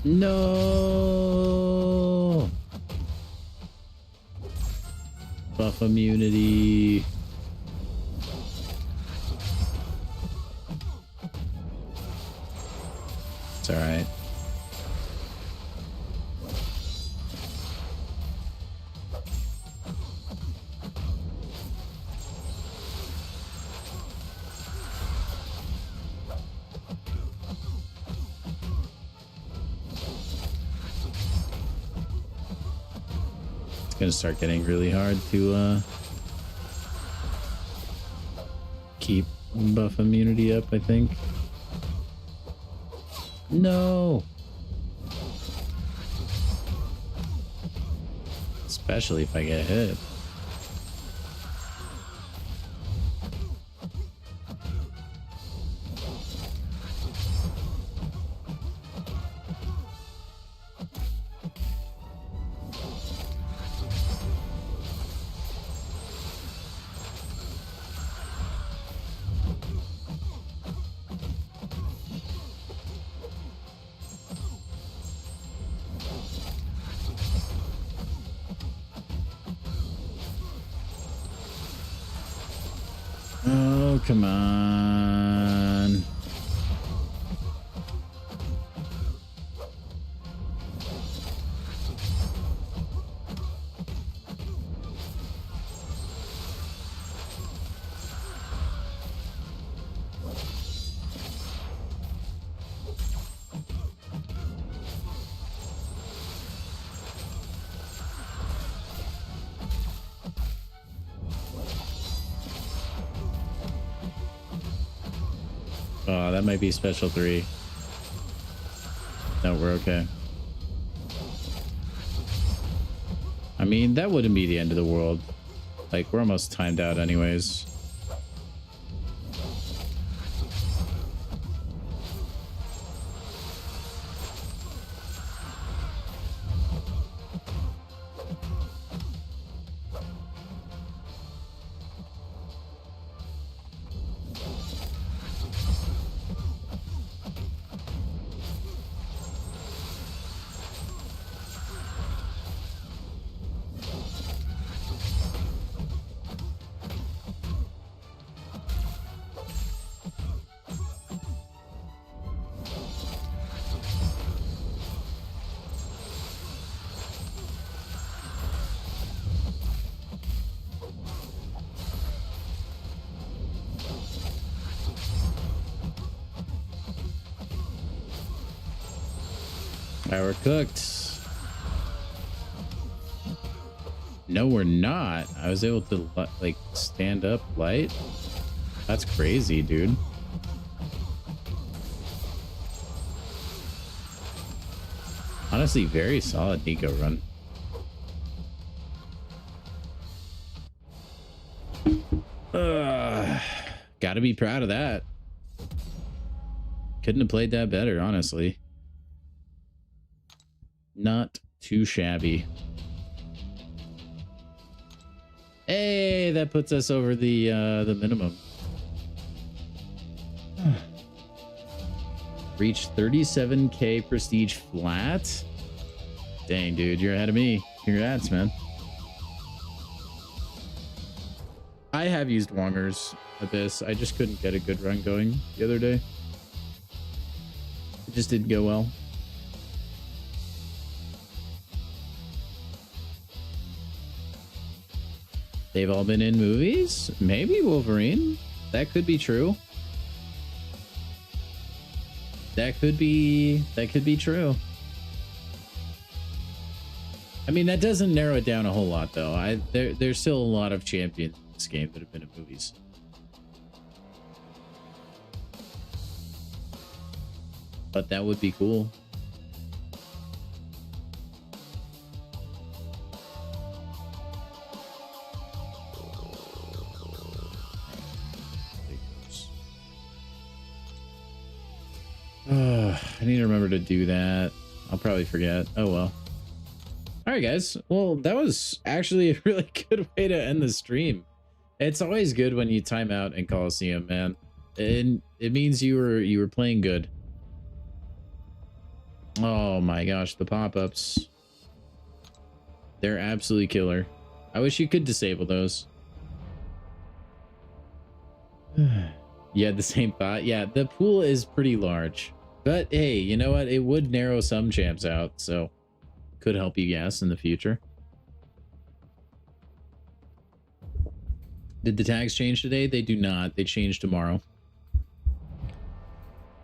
No. Buff immunity. It's all right. Gonna start getting really hard to keep buff immunity up, I think. No, especially if I get hit. Oh, come on. Oh, that might be special 3. No, we're okay. I mean, that wouldn't be the end of the world. Like, we're almost timed out anyways. We're cooked. No, we're not. I was able to like stand up light. That's crazy, dude. Honestly, very solid Nico run. Gotta be proud of that. Couldn't have played that better, honestly. Not too shabby. Hey, that puts us over the minimum. Reach 37k prestige flat. Dang, dude, you're ahead of me. Congrats, man. I have used Wonger's Abyss. I just couldn't get a good run going the other day. It just didn't go well. They've all been in movies? Maybe Wolverine? That could be true. That could be true. I mean, that doesn't narrow it down a whole lot, though. There's still a lot of champions in this game that have been in movies. But that would be cool. I need to remember to do that. I'll probably forget. Oh well. All right, guys. Well, that was actually a really good way to end the stream. It's always good when you time out in Coliseum, man. And it means you were playing good. Oh my gosh, the pop-ups. They're absolutely killer. I wish you could disable those. You had the same thought? Yeah, the pool is pretty large. But hey, you know what? It would narrow some champs out, so could help you guess in the future. Did the tags change today? They do not. They change tomorrow.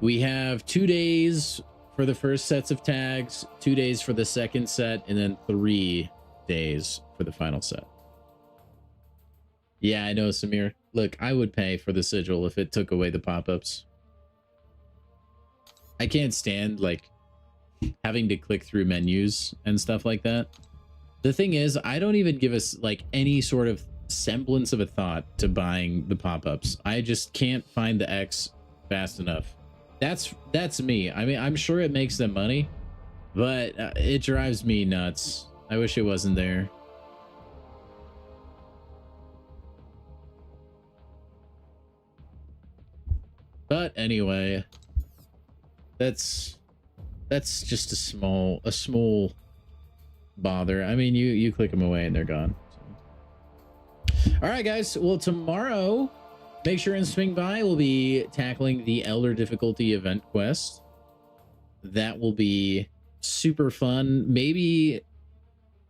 We have 2 days for the first sets of tags, 2 days for the second set, and then 3 days for the final set. Yeah, I know, Samir. Look, I would pay for the sigil if it took away the pop-ups. I can't stand, like, having to click through menus and stuff like that. The thing is, I don't even give us, like, any sort of semblance of a thought to buying the pop-ups. I just can't find the X fast enough. That's me. I mean, I'm sure it makes them money, but it drives me nuts. I wish it wasn't there. But anyway, that's just a small bother. I mean, you click them away and they're gone. So. All right, guys. Well, tomorrow, make sure and swing by. We'll be tackling the Elder difficulty event quest. That will be super fun. Maybe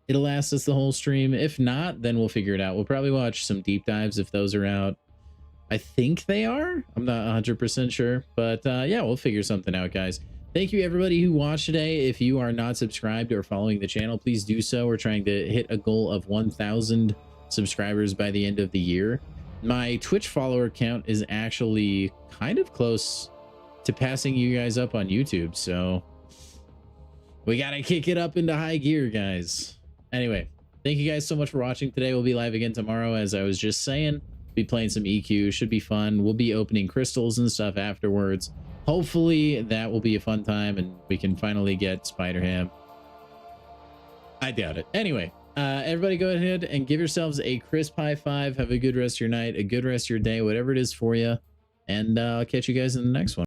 it'll last us the whole stream. If not, then we'll figure it out. We'll probably watch some deep dives if those are out. I think they are. I'm not 100% sure, but yeah, we'll figure something out, guys. Thank you, everybody who watched today. If you are not subscribed or following the channel, please do so. We're trying to hit a goal of 1,000 subscribers by the end of the year. My Twitch follower count is actually kind of close to passing you guys up on YouTube, so we gotta kick it up into high gear, guys. Anyway, thank you guys so much for watching today. We'll be live again tomorrow, as I was just saying. Be playing some EQ, should be fun. We'll be opening crystals and stuff afterwards. Hopefully that will be a fun time and we can finally get Spider-Ham. I doubt it. Anyway, everybody go ahead and give yourselves a crisp high five. Have a good rest of your night, a good rest of your day, whatever it is for you. And I'll catch you guys in the next one.